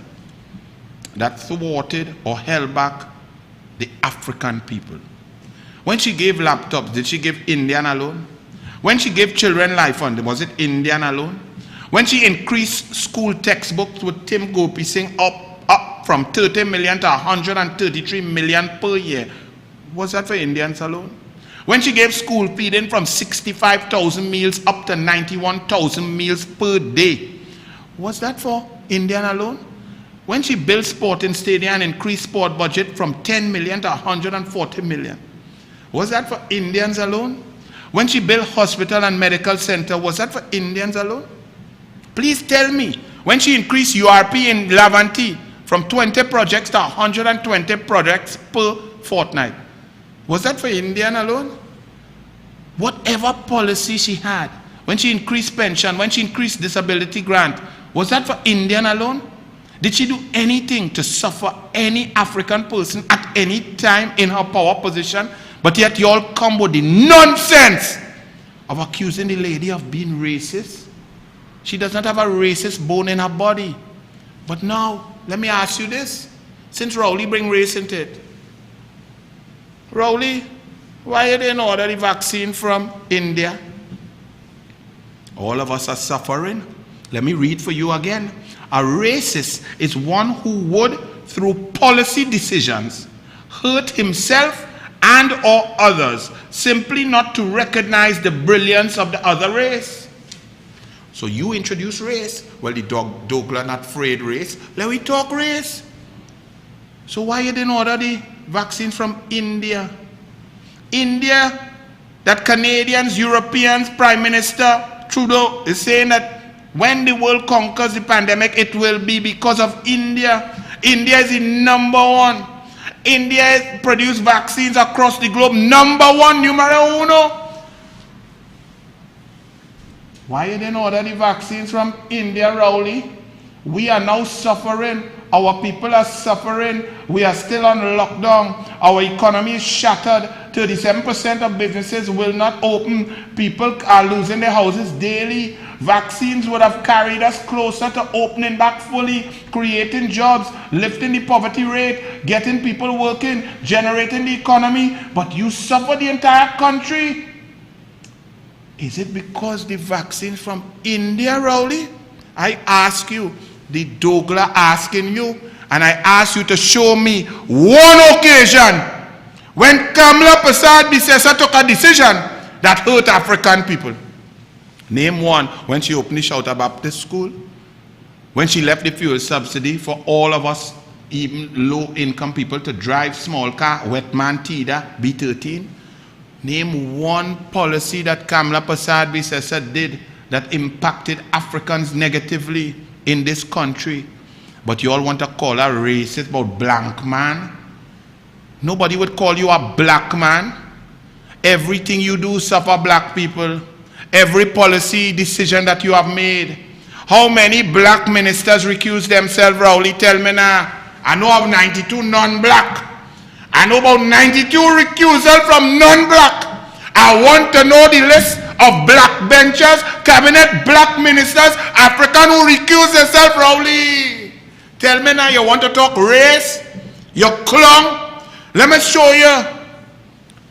that thwarted or held back the African people. When she gave laptops, did she give Indian alone? When she gave children life funding, was it Indian alone? When she increased school textbooks with Tim Gopi Singh up from 30 million to 133 million per year, was that for Indians alone? When she gave school feeding from 65,000 meals up to 91,000 meals per day, was that for Indian alone? When she built sporting stadium and increased sport budget from 10 million to 140 million, was that for Indians alone? When she built hospital and medical center, was that for Indians alone? Please tell me. When she increased URP in Laventille from 20 projects to 120 projects per fortnight, was that for Indian alone? Whatever policy she had, when she increased pension, when she increased disability grant, was that for Indian alone? Did she do anything to suffer any African person at any time in her power position? But yet you all come with the nonsense of accusing the lady of being racist. She does not have a racist bone in her body. But now, let me ask you this. Since Rowley bring race into it, Rowley, why you didn't order the vaccine from India? All of us are suffering. Let me read for you again. A racist is one who would, through policy decisions, hurt himself and or others, simply not to recognize the brilliance of the other race. So you introduce race. Well, the Douglas not afraid race. Let me talk race. So why you didn't order the vaccine from India? India, that Canadians, Europeans, Prime Minister Trudeau is saying that when the world conquers the pandemic, it will be because of India. India is the number one. India has produced vaccines across the globe. Number one, numero uno. Why you didn't order the vaccines from India, Rowley? We are now suffering. Our people are suffering. We are still on lockdown. Our economy is shattered. 37% of businesses will not open. People are losing their houses daily. Vaccines would have carried us closer to opening back fully, creating jobs, lifting the poverty rate, getting people working, generating the economy. But you suffer the entire country. Is it because the vaccine from India, Rowley? I ask you, the Douglas asking you, and I ask you to show me one occasion when Kamala Persad-Bissessar took a decision that hurt African people. Name one. When she opened the Shouter Baptist School, when she left the fuel subsidy for all of us, even low-income people, to drive small car, Wetman Tida, B13. Name one policy that Kamala Persad-Bissessar did that impacted Africans negatively in this country. But you all want to call her racist about blank man. Nobody would call you a black man. Everything you do suffer black people. Every policy decision that you have made. How many black ministers recuse themselves, Rowley? Tell me now. I know of 92 non-black. I know about 92 recusal from non-black. I want to know the list of black benchers, cabinet black ministers, African who recuse themselves, Rowley. Tell me now, you want to talk race? You clung? Let me show you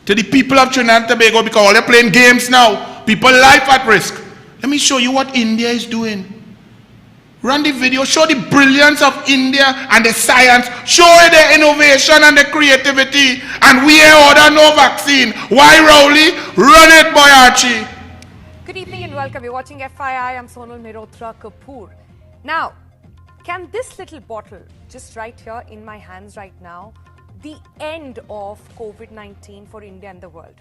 to the people of Trinidad and Tobago, because all they're playing games now. People life at risk. Let me show you what India is doing. Run the video, show the brilliance of India and the science, show the innovation and the creativity, and we order no vaccine. Why, Rowley? Run it, boy Archie. Good evening and welcome. You're watching FII. I'm Sonal Mehrotra Kapoor. Now, can this little bottle, just right here in my hands right now, the end of COVID-19 for India and the world?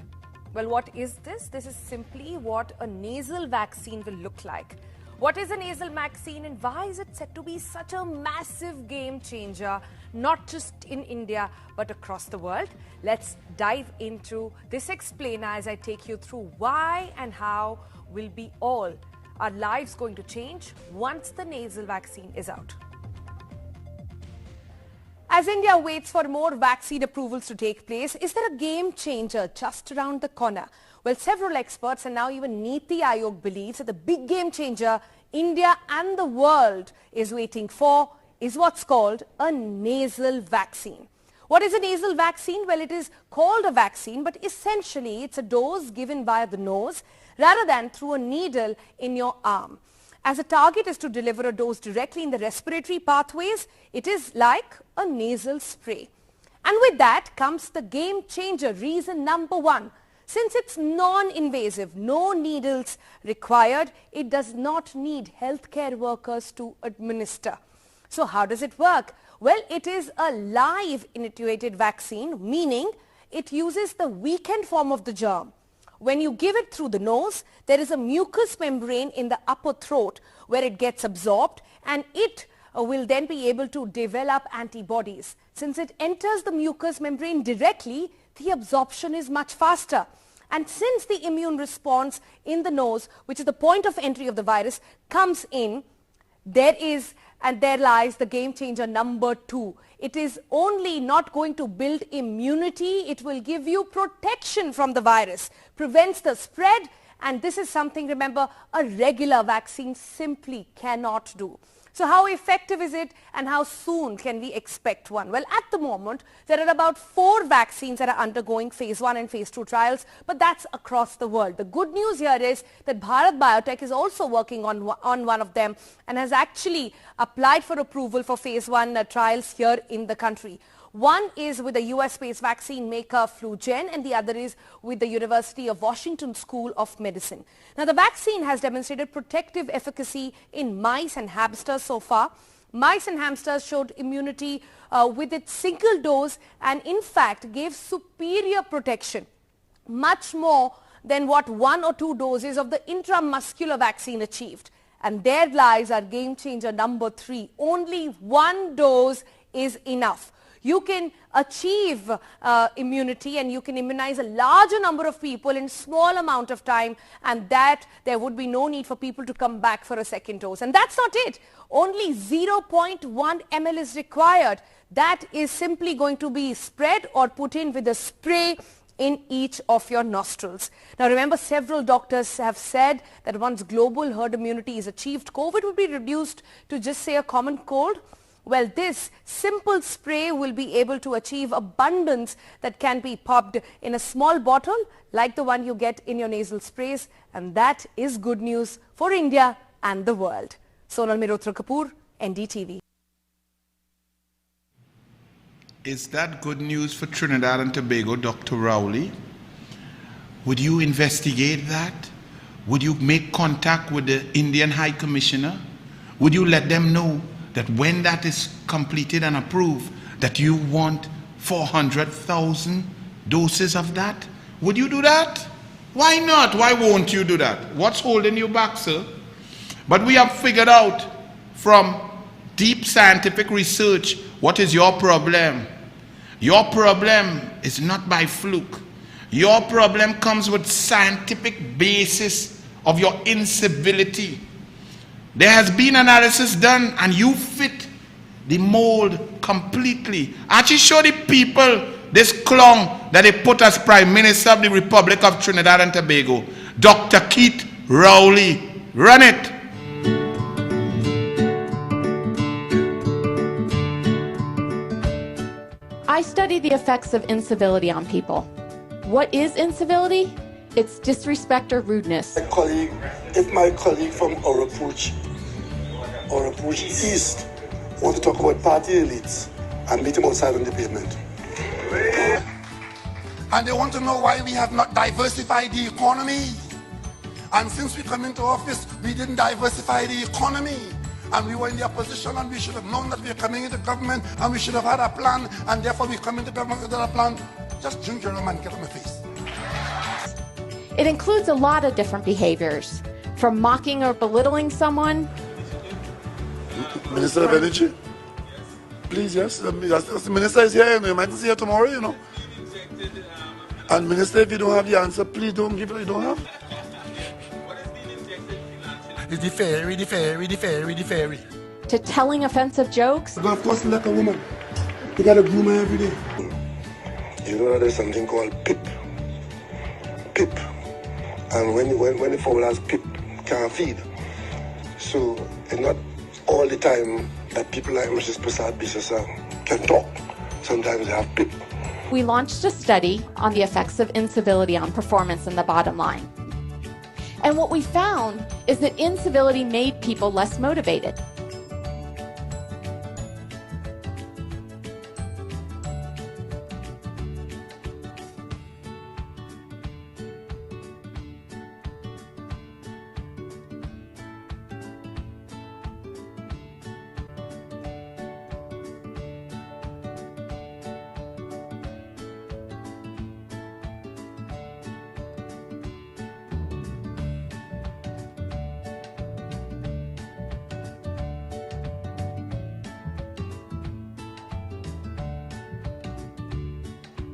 Well, what is this? This is simply what a nasal vaccine will look like. What is a nasal vaccine and why is it said to be such a massive game changer, not just in India, but across the world? Let's dive into this explainer as I take you through why and how will be all our lives going to change once the nasal vaccine is out. As India waits for more vaccine approvals to take place, is there a game changer just around the corner? Well, several experts and now even Niti Aayog believes that the big game changer India and the world is waiting for is what's called a nasal vaccine. What is a nasal vaccine? Well, it is called a vaccine, but essentially it's a dose given via the nose rather than through a needle in your arm. As the target is to deliver a dose directly in the respiratory pathways, it is like a nasal spray. And with that comes the game changer, reason number one. Since it's non-invasive, no needles required, it does not need healthcare workers to administer. So how does it work? Well, it is a live initiated vaccine, meaning it uses the weakened form of the germ. When you give it through the nose, there is a mucous membrane in the upper throat where it gets absorbed and it will then be able to develop antibodies. Since it enters the mucous membrane directly, the absorption is much faster. And since the immune response in the nose, which is the point of entry of the virus, comes in, there lies the game changer number two. It is only not going to build immunity, it will give you protection from the virus, prevents the spread, and this is something, remember, a regular vaccine simply cannot do. So how effective is it and how soon can we expect one? Well, at the moment, there are about 4 vaccines that are undergoing phase 1 and phase 2 trials, but that's across the world. The good news here is that Bharat Biotech is also working on one of them and has actually applied for approval for phase 1 trials here in the country. One is with the US-based vaccine maker FluGen and the other is with the University of Washington School of Medicine. Now, the vaccine has demonstrated protective efficacy in mice and hamsters so far. Mice and hamsters showed immunity with its single dose and in fact gave superior protection, much more than what 1 or 2 doses of the intramuscular vaccine achieved. And there lies our game changer number 3. Only 1 dose is enough. You can achieve immunity and you can immunize a larger number of people in small amount of time, and that there would be no need for people to come back for a second dose. And that's not it. Only 0.1 ml is required. That is simply going to be spread or put in with a spray in each of your nostrils. Now remember, several doctors have said that once global herd immunity is achieved, COVID will be reduced to just say a common cold. Well, this simple spray will be able to achieve abundance that can be popped in a small bottle like the one you get in your nasal sprays, and that is good news for India and the world. Sonal Mirotra Kapoor, NDTV. Is that good news for Trinidad and Tobago, Dr. Rowley? Would you investigate that? Would you make contact with the Indian High Commissioner? Would you let them know that when that is completed and approved, that you want 400,000 doses of that? Would you do that? Why not? Why won't you do that? What's holding you back, sir? But we have figured out from deep scientific research what is your problem. Your problem is not by fluke. Your problem comes with scientific basis of your incivility. There has been analysis done and you fit the mold completely. Actually show the people this clown that they put as Prime Minister of the Republic of Trinidad and Tobago, Dr. Keith Rowley. Run it. I study the effects of incivility on people. What is incivility? It's disrespect or rudeness. If my colleague from Orapooch East want to talk about party elites, I meet him outside on the pavement. And they want to know why we have not diversified the economy. And since we come into office, we didn't diversify the economy. And we were in the opposition, and we should have known that we were coming into government, and we should have had a plan, and therefore we come into government without a plan. Just drink your rum and get on my face. It includes a lot of different behaviors, from mocking or belittling someone. Minister of Energy? Please, yes. The minister is here, and you might see her tomorrow, you know. And minister, if you don't have the answer, please don't give it, you don't have. It's the fairy. To telling offensive jokes. But of course, like a woman, you gotta groom her every day. You know that there's something called pip. Pip. And when the fowl has pip, can't feed. So it's not all the time that people like Mrs. Prasad Bisasa can talk. Sometimes they have pip. We launched a study on the effects of incivility on performance and the bottom line. And what we found is that incivility made people less motivated.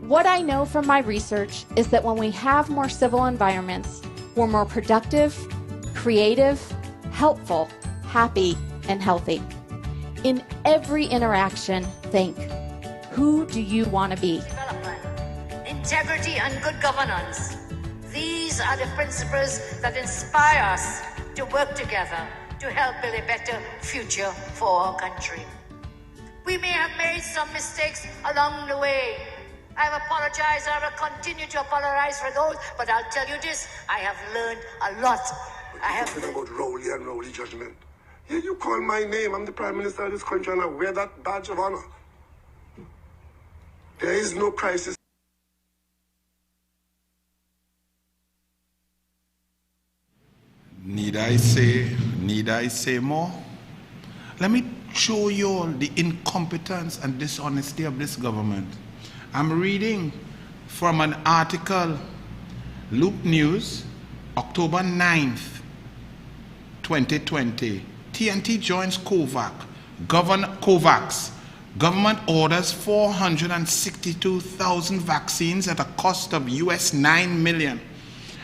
What I know from my research is that when we have more civil environments, we're more productive, creative, helpful, happy, and healthy. In every interaction, think, who do you want to be? Development, integrity, and good governance. These are the principles that inspire us to work together to help build a better future for our country. We may have made some mistakes along the way. I've apologized, I will continue to apologize for those, but I'll tell you this, I have learned a lot. I have Talking about Rowley and Rowley judgment. Yeah, you call my name, I'm the Prime Minister of this country and I wear that badge of honor. There is no crisis. Need I say more? Let me show you all the incompetence and dishonesty of this government. I'm reading from an article, Loop News, October 9th, 2020. TNT joins Kovacs. Government orders 462,000 vaccines at a cost of US $9 million.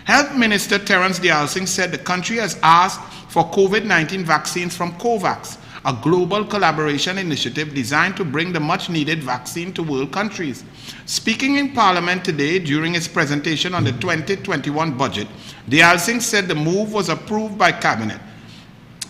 Health Minister Terence Dialsing said the country has asked for COVID-19 vaccines from Kovacs, a global collaboration initiative designed to bring the much-needed vaccine to world countries. Speaking in Parliament today during his presentation on the 2021 budget, Dayal Singh said the move was approved by Cabinet,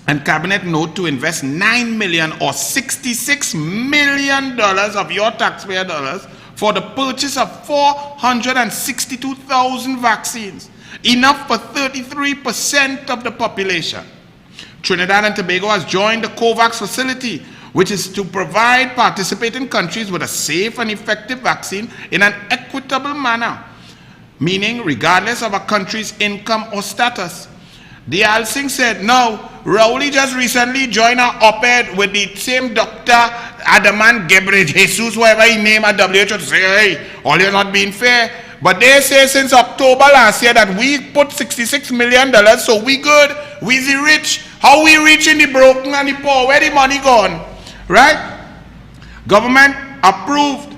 and Cabinet note to invest $9 million or $66 million of your taxpayer dollars for the purchase of 462,000 vaccines, enough for 33% of the population. Trinidad and Tobago has joined the Kovacs facility, which is to provide participating countries with a safe and effective vaccine in an equitable manner, meaning regardless of a country's income or status. Dayal Singh said, no, Rowley just recently joined an op-ed with the same Dr. Adaman Gebreyesus, whoever he named at WHO, to say, hey, all you're not being fair. But they say since October last year that we put $66 million, so we good, we the rich. How we reaching the broken and the poor? Where the money gone? Right? Government approved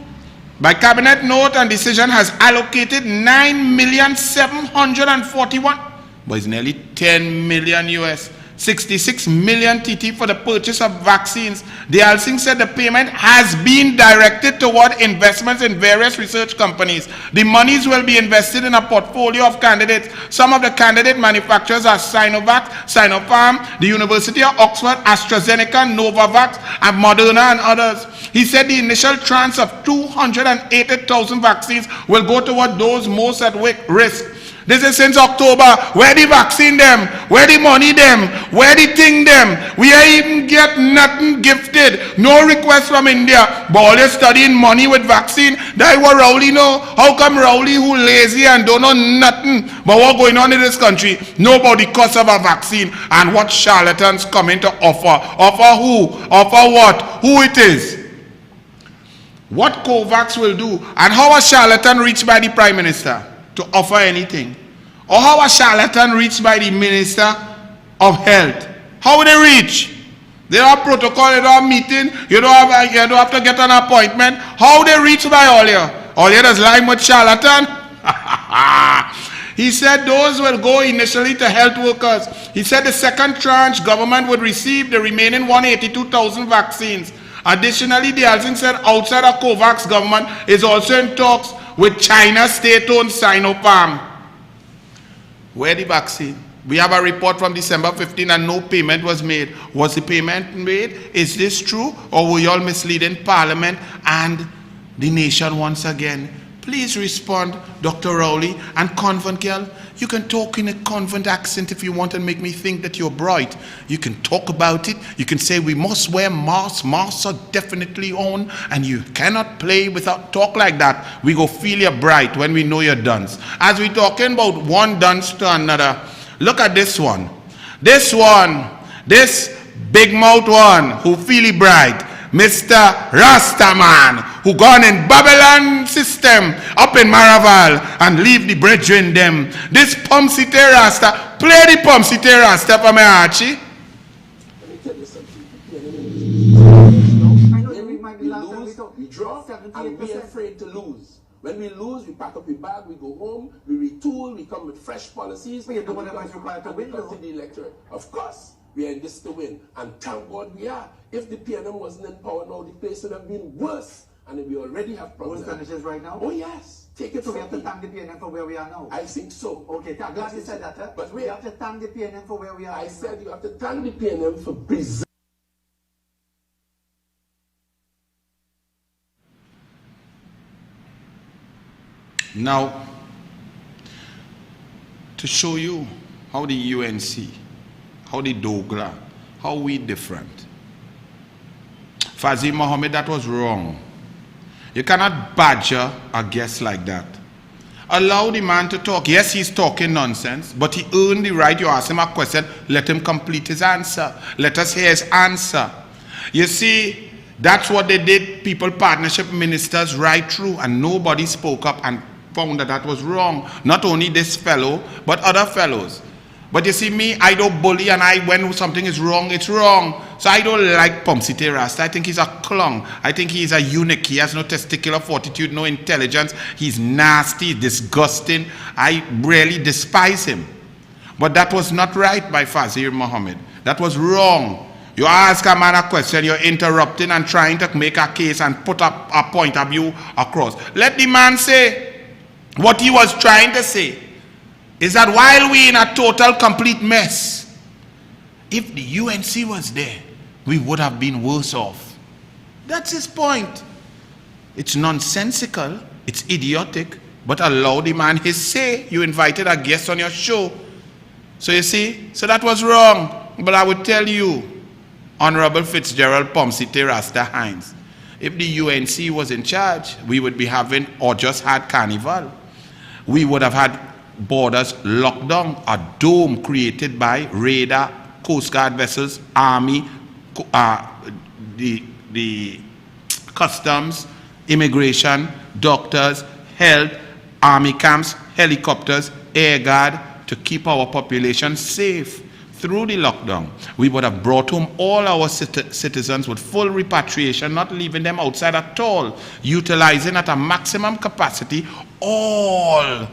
by cabinet note and decision has allocated $9,741,000, but it's nearly 10 million US, 66 million TT for the purchase of vaccines. Dayal Singh said the payment has been directed toward investments in various research companies. The monies will be invested in a portfolio of candidates. Some of the candidate manufacturers are Sinovac, Sinopharm, the University of Oxford, AstraZeneca, Novavax, and Moderna, and others. He said the initial tranche of 280,000 vaccines will go toward those most at risk. This is since October. Where the vaccine them? Where the money them? Where the thing them? We ain't even get nothing gifted. No request from India. But all you studying money with vaccine. That's what Rowley know. How come Rowley, who lazy and don't know nothing but what going on in this country, know about the cost of a vaccine and what charlatans coming to offer? Offer who? Offer what? Who it is? What Kovacs will do? And how a charlatan reached by the Prime Minister to offer anything? Or how a charlatan reached by the Minister of Health? How would they reach? They don't have protocol, they don't have meeting, you don't have to get an appointment. How they reach by all you? All you does lie with charlatan? He said those will go initially to health workers. He said the second tranche government would receive the remaining 182,000 vaccines. Additionally, Dayal Singh said outside of Kovacs, government is also in talks with China's state-owned Sinopharm. Where the vaccine? We have a report from December 15 and no payment was made. Was the payment made? Is this true? Or were you all misleading Parliament and the nation once again? Please respond, Dr. Rowley. And convent girl, you can talk in a convent accent if you want and make me think that you're bright. You can talk about it. You can say we must wear masks. Masks are definitely on. And you cannot play without talk like that. We go feel you're bright when we know you're dunce. As we talking about one dunce to another, look at this one. This big mouth one who feel he bright. Mr. Rasta man, who gone in Babylon system up in Maraval and leave the brethren them. This Pump City Rasta, play the Pump City Rasta for me, Archie. Let me tell you something. We lose, we draw, and we are afraid to lose. When we lose, we pack up the bag, we go home, we retool, we come with fresh policies. But you don't want to required to win, to the electorate. Of course. We are in this to win, and thank God we are. If the PNM wasn't in power now, the place would have been worse, and we already have problems. Worse than it is right now? Oh yes, take it. So we have to thank the PNM for where we are now. I think so. Okay, I'm glad you said that. But we have to thank the PNM for where we are. I said you have to thank the PNM for preserving. Now, to show you how the UNC, how the Dogla, how we different. Fazil Mohammed, that was wrong. You cannot badger a guest like that. Allow the man to talk. Yes, he's talking nonsense, but he earned the right. You ask him a question, let him complete his answer. Let us hear his answer. You see, that's what they did, people partnership ministers right through, and nobody spoke up and found that that was wrong. Not only this fellow, but other fellows. But you see me, I don't bully, and when something is wrong, it's wrong. So I don't like Pump City Rasta. I think he's a clown. I think he's a eunuch. He has no testicular fortitude, no intelligence. He's nasty, disgusting. I really despise him. But that was not right by Fazil Mohammed. That was wrong. You ask a man a question, you're interrupting and trying to make a case and put up a point of view across. Let the man say. What he was trying to say is that while we're in a total, complete mess, if the UNC was there, we would have been worse off. That's his point. It's nonsensical, it's idiotic, but allow the man his say. You invited a guest on your show. So you see, so that was wrong. But I would tell you, Honorable Fitzgerald Pomsite Rasta Hines, if the UNC was in charge, we would be having, or just had carnival. We would have had borders locked down, a dome created by radar, Coast Guard vessels, Army, the customs, immigration, doctors, health, army camps, helicopters, air guard, to keep our population safe. Through the lockdown, we would have brought home all our citizens with full repatriation, not leaving them outside at all, utilizing at a maximum capacity all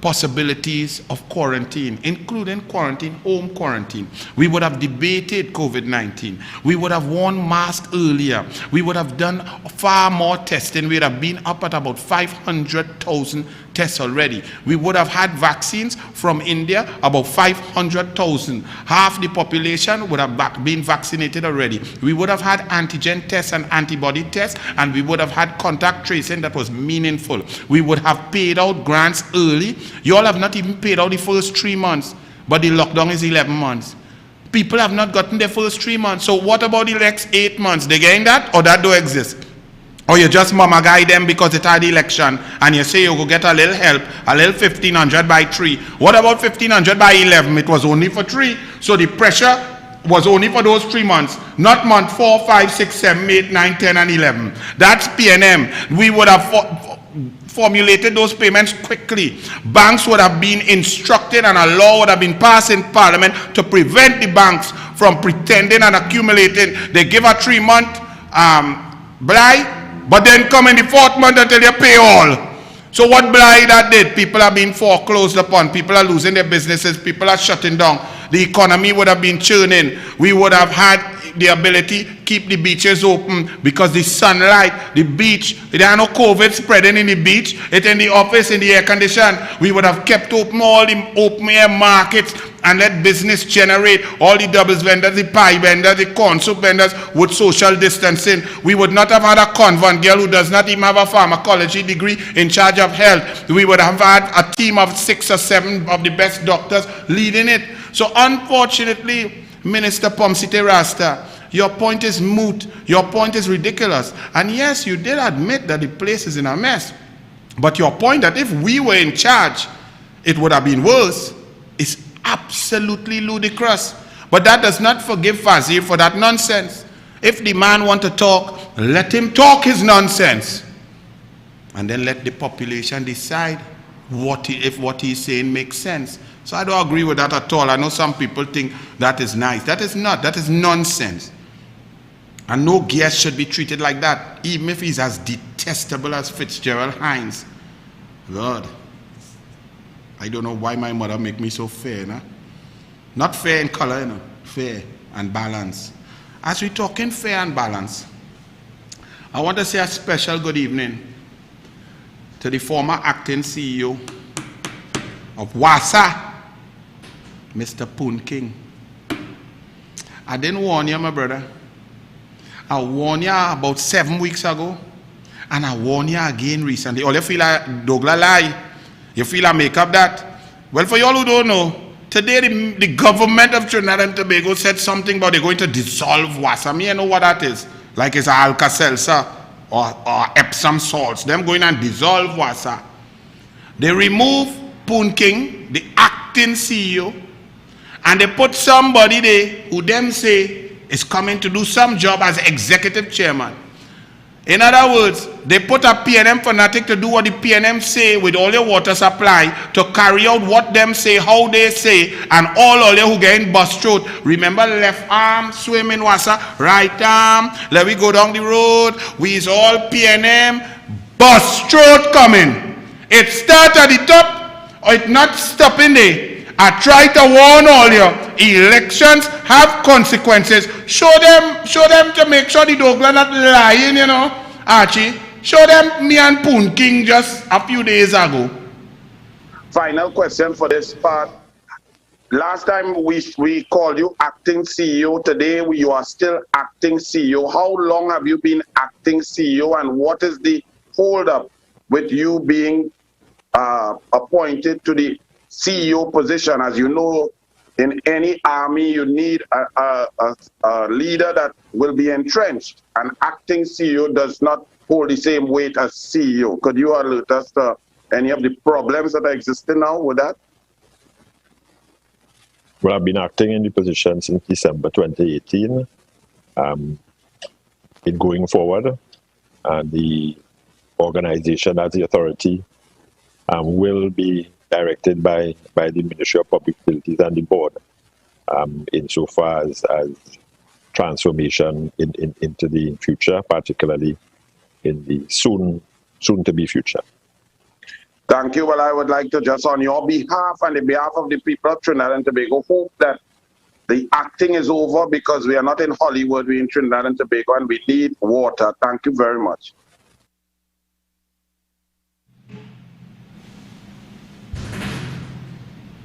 possibilities of quarantine, including quarantine, home quarantine. We would have debated COVID-19. We would have worn masks earlier. We would have done far more testing. We would have been up at about 500,000 tests already. We would have had vaccines from India, about 500,000. Half the population would have been vaccinated already. We would have had antigen tests and antibody tests, and we would have had contact tracing that was meaningful. We would have paid out grants early. You all have not even paid out the first 3 months, but the lockdown is 11 months. People have not gotten their first 3 months. So what about the next 8 months? They getting that, or that don't exist? Or you just mama guide them because it had the election and you say you go get a little help, a little 1,500 by 3. What about 1,500 by 11? It was only for 3. So the pressure was only for those 3 months, not month 4, 5, 6, 7, 8, 9, 10, and 11. That's PNM. We would have formulated those payments quickly. Banks would have been instructed and a law would have been passed in Parliament to prevent the banks from pretending and accumulating. They give a 3-month blight, but then come in the 4th month until you pay all. So what blight that did? People are being foreclosed upon. People are losing their businesses. People are shutting down. The economy would have been churning. We would have had the ability to keep the beaches open because the sunlight, the beach, there are no COVID spreading in the beach. It's in the office, in the air condition. We would have kept open all the open air markets and let business generate. All the doubles vendors, the pie vendors, the corn soup vendors with social distancing. We would not have had a convent girl who does not even have a pharmacology degree in charge of health. We would have had a team of 6 or 7 of the best doctors leading it. So unfortunately, Minister Pomsite Rasta, your point is moot. Your point is ridiculous. And yes, you did admit that the place is in a mess. But your point that if we were in charge, it would have been worse is absolutely ludicrous. But that does not forgive Fazil for that nonsense. If the man wants to talk, let him talk his nonsense. And then let the population decide if what he's saying makes sense. So I don't agree with that at all. I know some people think that is nice. That is not. That is nonsense. And no guest should be treated like that, even if he's as detestable as Fitzgerald Hines. Lord, I don't know why my mother make me so fair, nah? Not fair in color, you know, fair and balance. As we're talking fair and balance, I want to say a special good evening to the former acting CEO of WASA, Mr. Poom King. I didn't warn you, my brother. I warned you about 7 weeks ago, and I warned you again recently. All you feel like Douglas lie. You feel I make up that? Well, for y'all who don't know, today the government of Trinidad and Tobago said something about they're going to dissolve WASA. Me, I know what that is. Like it's Alka-Seltzer or Epsom salts. Them going and dissolve WASA. They remove Poom King, the acting CEO, and they put somebody there who them say is coming to do some job as executive chairman. In other words, they put a PNM fanatic to do what the PNM say with all your water supply, to carry out what them say, how they say, and all you who get in bus throat. Remember, left arm, swim in WASA, right arm, let we go down the road, we is all PNM, bus throat coming. It start at the top, or it not stopping there. I try to warn all you. Elections have consequences. Show them to make sure the Douglas not lying, you know. Archie, show them me and Poom King just a few days ago. Final question for this part. Last time we called you acting CEO. Today you are still acting CEO. How long have you been acting CEO, and what is the hold up with you being appointed to the CEO position? As you know, in any army, you need a leader that will be entrenched. An acting CEO does not hold the same weight as CEO. Could you alert us to any of the problems that are existing now with that? Well, I've been acting in the position since December 2018. In going forward, the organization as the authority will be directed by the Ministry of Public Utilities and the board insofar as transformation into the future, particularly in the soon-to-be future. Thank you. Well, I would like to just on your behalf and the behalf of the people of Trinidad and Tobago hope that the acting is over, because we are not in Hollywood, we're in Trinidad and Tobago and we need water. Thank you very much.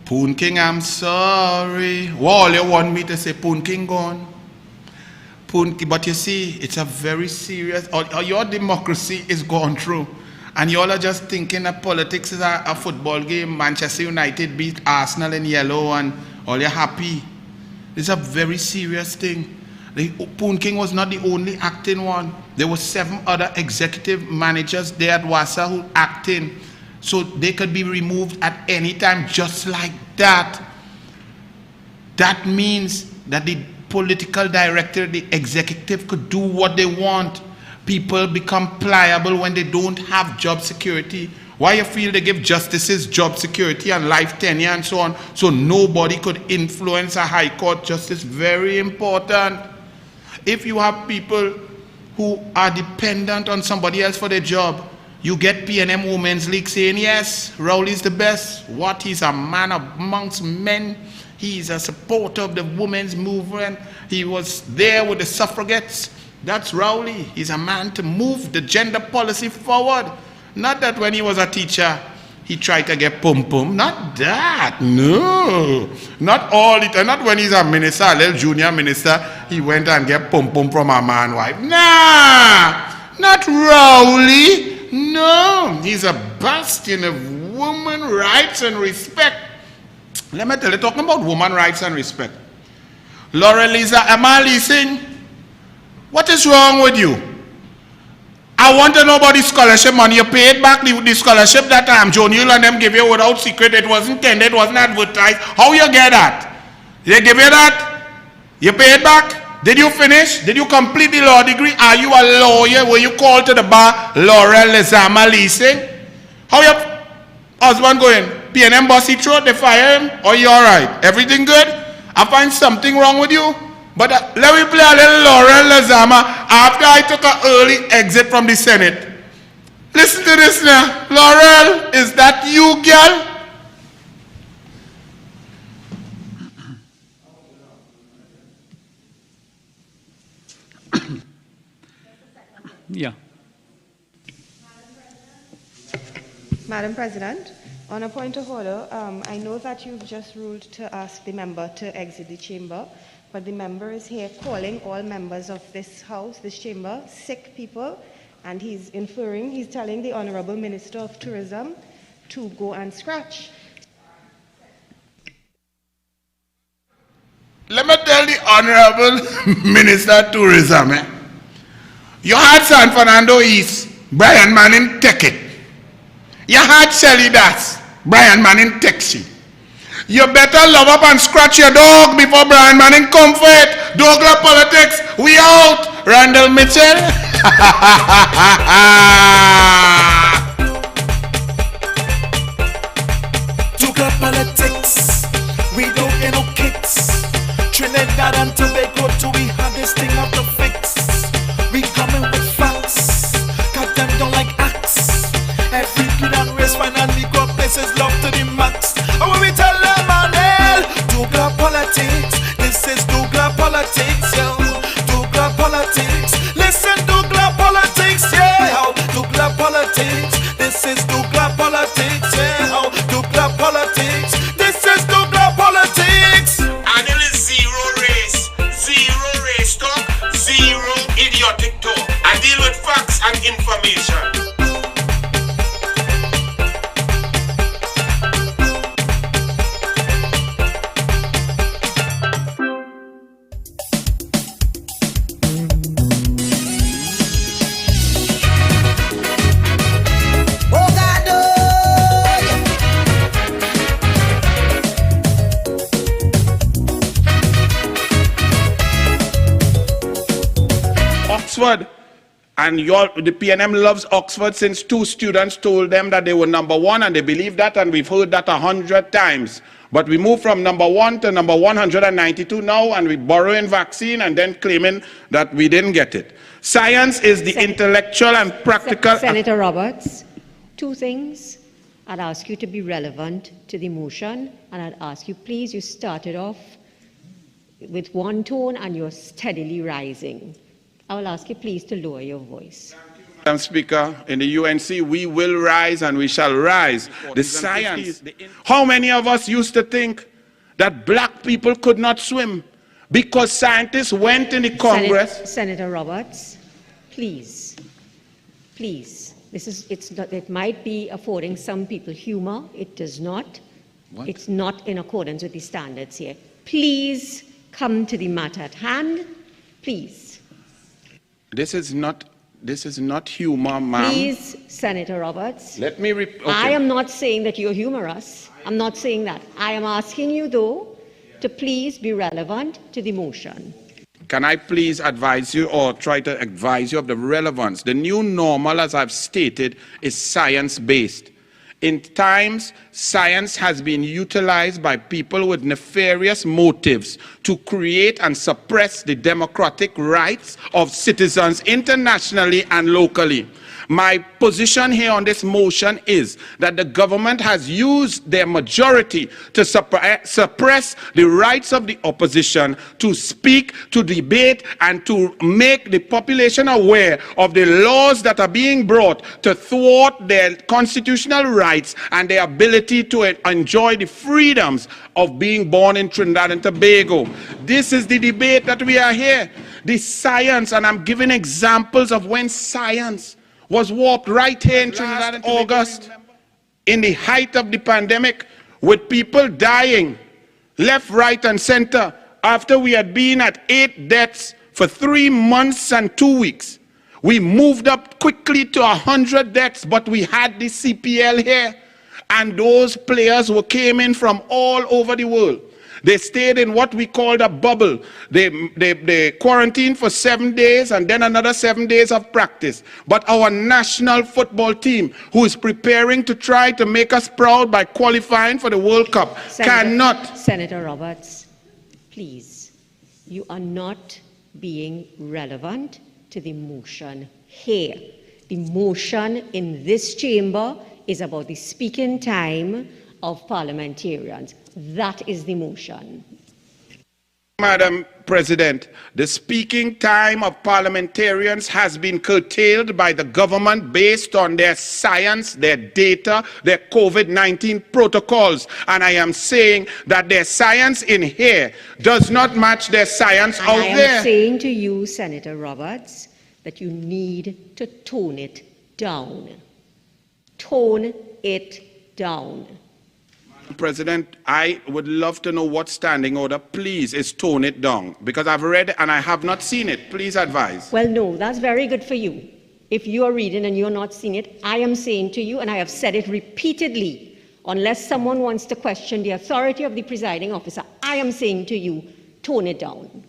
Poom King, I'm sorry. Well, you want me to say Poom King gone? But you see, it's a very serious, your democracy is gone through. And you all are just thinking that politics is a football game. Manchester United beat Arsenal in yellow and all you're happy. It's a very serious thing. Poom King was not the only acting one. There were 7 other executive managers there at WASA who acting. So they could be removed at any time just like that. That means that the political director, the executive could do what they want. People become pliable when they don't have job security. Why you feel they give justices job security and life tenure and so on, so nobody could influence a high court justice? Very important. If you have people who are dependent on somebody else for their job, you get PNM Women's League saying, yes, Rowley's the best. What? He's a man amongst men. He's a supporter of the women's movement. He was there with the suffragettes. That's Rowley. He's a man to move the gender policy forward. Not that when he was a teacher, he tried to get pum-pum. Not that. No. Not all the time. Not when he's a minister, a little junior minister, he went and get pum-pum from a man wife. Nah. Not Rowley. No. He's a bastion of woman rights and respect. Let me tell you, talking about woman rights and respect. Laurel Lezama, am I listening? What is wrong with you? I want to know about the scholarship money. You paid back the scholarship that John Hill and them give you without secret. It wasn't tended, it wasn't advertised. How you get that? They give you that? You paid back? Did you finish? Did you complete the law degree? Are you a lawyer? Were you called to the bar? Laurel Lezama leasing? How your husband going? PNM bossy throat, they fire him? Or you alright? Everything good? I find something wrong with you? But let me play a little Laurel Lezama after I took an early exit from the Senate. Listen to this now. Laurel, is that you, girl? Yeah. Madam President, on a point of order, I know that you've just ruled to ask the member to exit the chamber, but the member is here calling all members of this house, this chamber, sick people, and he's telling the Honorable Minister of Tourism to go and scratch. Let me tell the Honorable Minister of Tourism, you had San Fernando East, Brian Manning take it. You had Shelly Das, Brian Manning takes it. You better love up and scratch your dog before Brian Manning come for it. Douglas politics, we out. Randall Mitchell. Douglas politics, we don't get no kicks. Trinidad and Tobago, do we have this thing out to fix? We coming with facts, got them don't like acts. Every kid and race, find and Negro places love to the max. And when we tell them our name, politics, yo. Douglas politics. Listen, Douglas politics, yeah. Douglas politics. This is Douglas politics, yeah. Douglas politics. This is Douglas politics. And it is zero race talk, zero idiotic talk. I deal with facts and information. Oxford, and the PNM loves Oxford since 2 students told them that they were #1, and they believe that, and we've heard that 100 times. But we moved from #1 to number 192 now, and we're borrowing vaccine and then claiming that we didn't get it. Science is the intellectual and practical... Senator Roberts, 2 things. I'd ask you to be relevant to the motion, and I'd ask you, please, you started off with one tone and you're steadily rising. I will ask you, please, to lower your voice. Madam Speaker, in the UNC, we will rise and we shall rise. The science. How many of us used to think that black people could not swim because scientists went in the Congress? Senator Roberts, please, please. It might be affording some people humor. It does not. What? It's not in accordance with the standards here. Please come to the matter at hand. Please. This is not humor, ma'am. Please, Senator Roberts. Let me repeat. Okay. I am not saying that you're humorous. I'm not saying that. I am asking you, though, to please be relevant to the motion. Can I please advise you or try to advise you of the relevance? The new normal, as I've stated, is science-based. In times, science has been utilized by people with nefarious motives to create and suppress the democratic rights of citizens internationally and locally. My position here on this motion is that the government has used their majority to suppress the rights of the opposition to speak, to debate, and to make the population aware of the laws that are being brought to thwart their constitutional rights and their ability to enjoy the freedoms of being born in Trinidad and Tobago. This is the debate that we are here. The science, and I'm giving examples of when science was warped right here in Trinidad and Tobago. August, in the height of the pandemic, with people dying left, right, and center, after we had been at 8 deaths for 3 months and 2 weeks. We moved up quickly to 100 deaths, but we had the CPL here, and those players came in from all over the world. They stayed in what we called a bubble. They quarantined for 7 days and then another 7 days of practice. But our national football team, who is preparing to try to make us proud by qualifying for the World Cup, cannot. Senator Roberts, please, you are not being relevant to the motion here. The motion in this chamber is about the speaking time of parliamentarians. That is the motion. Madam President, the speaking time of parliamentarians has been curtailed by the government based on their science, their data, their COVID-19 protocols. And I am saying that their science in here does not match their science out there. I am saying to you, Senator Roberts, that you need to tone it down. Tone it down. President, I would love to know what standing order, please, is tone it down. Because I've read and I have not seen it. Please advise. Well, no, that's very good for you. If you are reading and you're not seeing it, I am saying to you, and I have said it repeatedly, unless someone wants to question the authority of the presiding officer, I am saying to you, tone it down.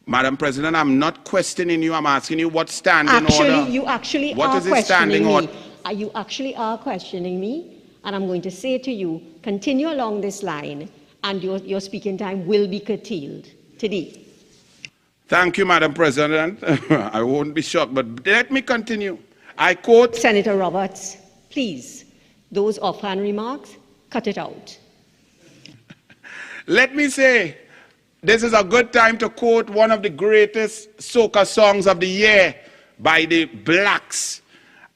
Madam President, I'm not questioning you. I'm asking you what standing order. You actually what are is it standing questioning order? me. You actually are questioning me. And I'm going to say to you, continue along this line, and your speaking time will be curtailed today. Thank you, Madam President. I won't be shocked, but let me continue. I quote... Senator Roberts, please, those offhand remarks, cut it out. Let me say, this is a good time to quote one of the greatest soca songs of the year by the Blacks.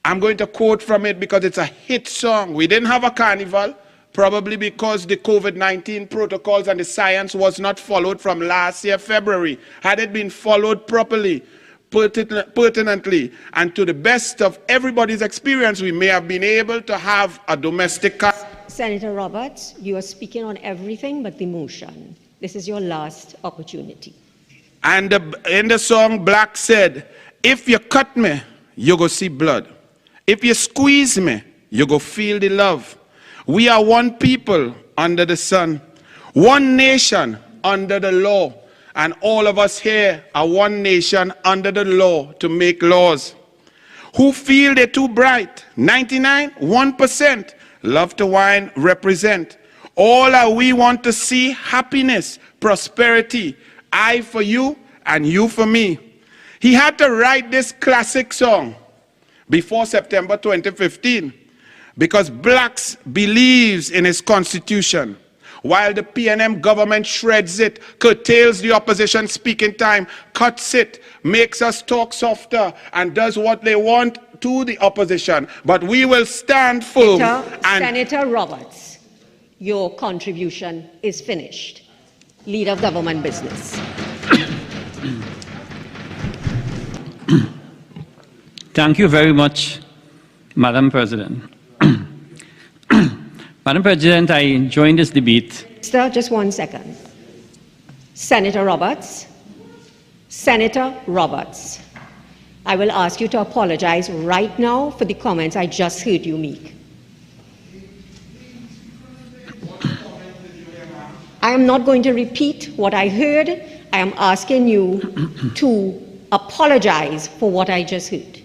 I'm going to quote from it because it's a hit song. We didn't have a carnival, probably because the COVID-19 protocols and the science was not followed from last year, February. Had it been followed properly, pertinently, and to the best of everybody's experience, we may have been able to have a domestic carnival. Senator Roberts, you are speaking on everything but the motion. This is your last opportunity. And in the song, Black said, if you cut me, you go see blood. If you squeeze me, you go feel the love. We are one people under the sun, one nation under the law, and all of us here are one nation under the law to make laws. Who feel they're too bright? 99, 1%. Love to wine, represent. All are we want to see happiness, prosperity. I for you and you for me. He had to write this classic song before September 2015 because Blacks believes in his constitution. While the PNM government shreds it, curtails the opposition speaking time, cuts it, makes us talk softer, and does what they want to the opposition. But we will stand firm. Senator Roberts, your contribution is finished. Leader of Government Business. Thank you very much, Madam President. Madam President, I joined this debate. Sir, just 1 second. Senator Roberts. Senator Roberts. I will ask you to apologize right now for the comments I just heard you make. I am not going to repeat what I heard. I am asking you to apologize for what I just heard.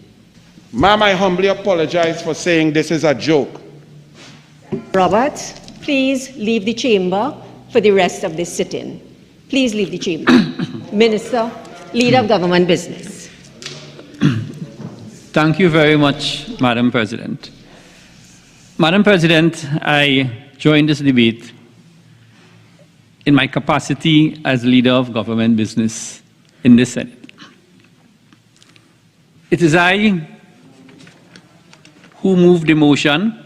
Ma'am, I humbly apologize for saying this is a joke. Roberts, please leave the chamber for the rest of this sit-in. Please leave the chamber. Minister, Leader of Government Business. Thank you very much, Madam President. Madam President, I joined this debate in my capacity as Leader of Government Business in this Senate. It is I who moved the motion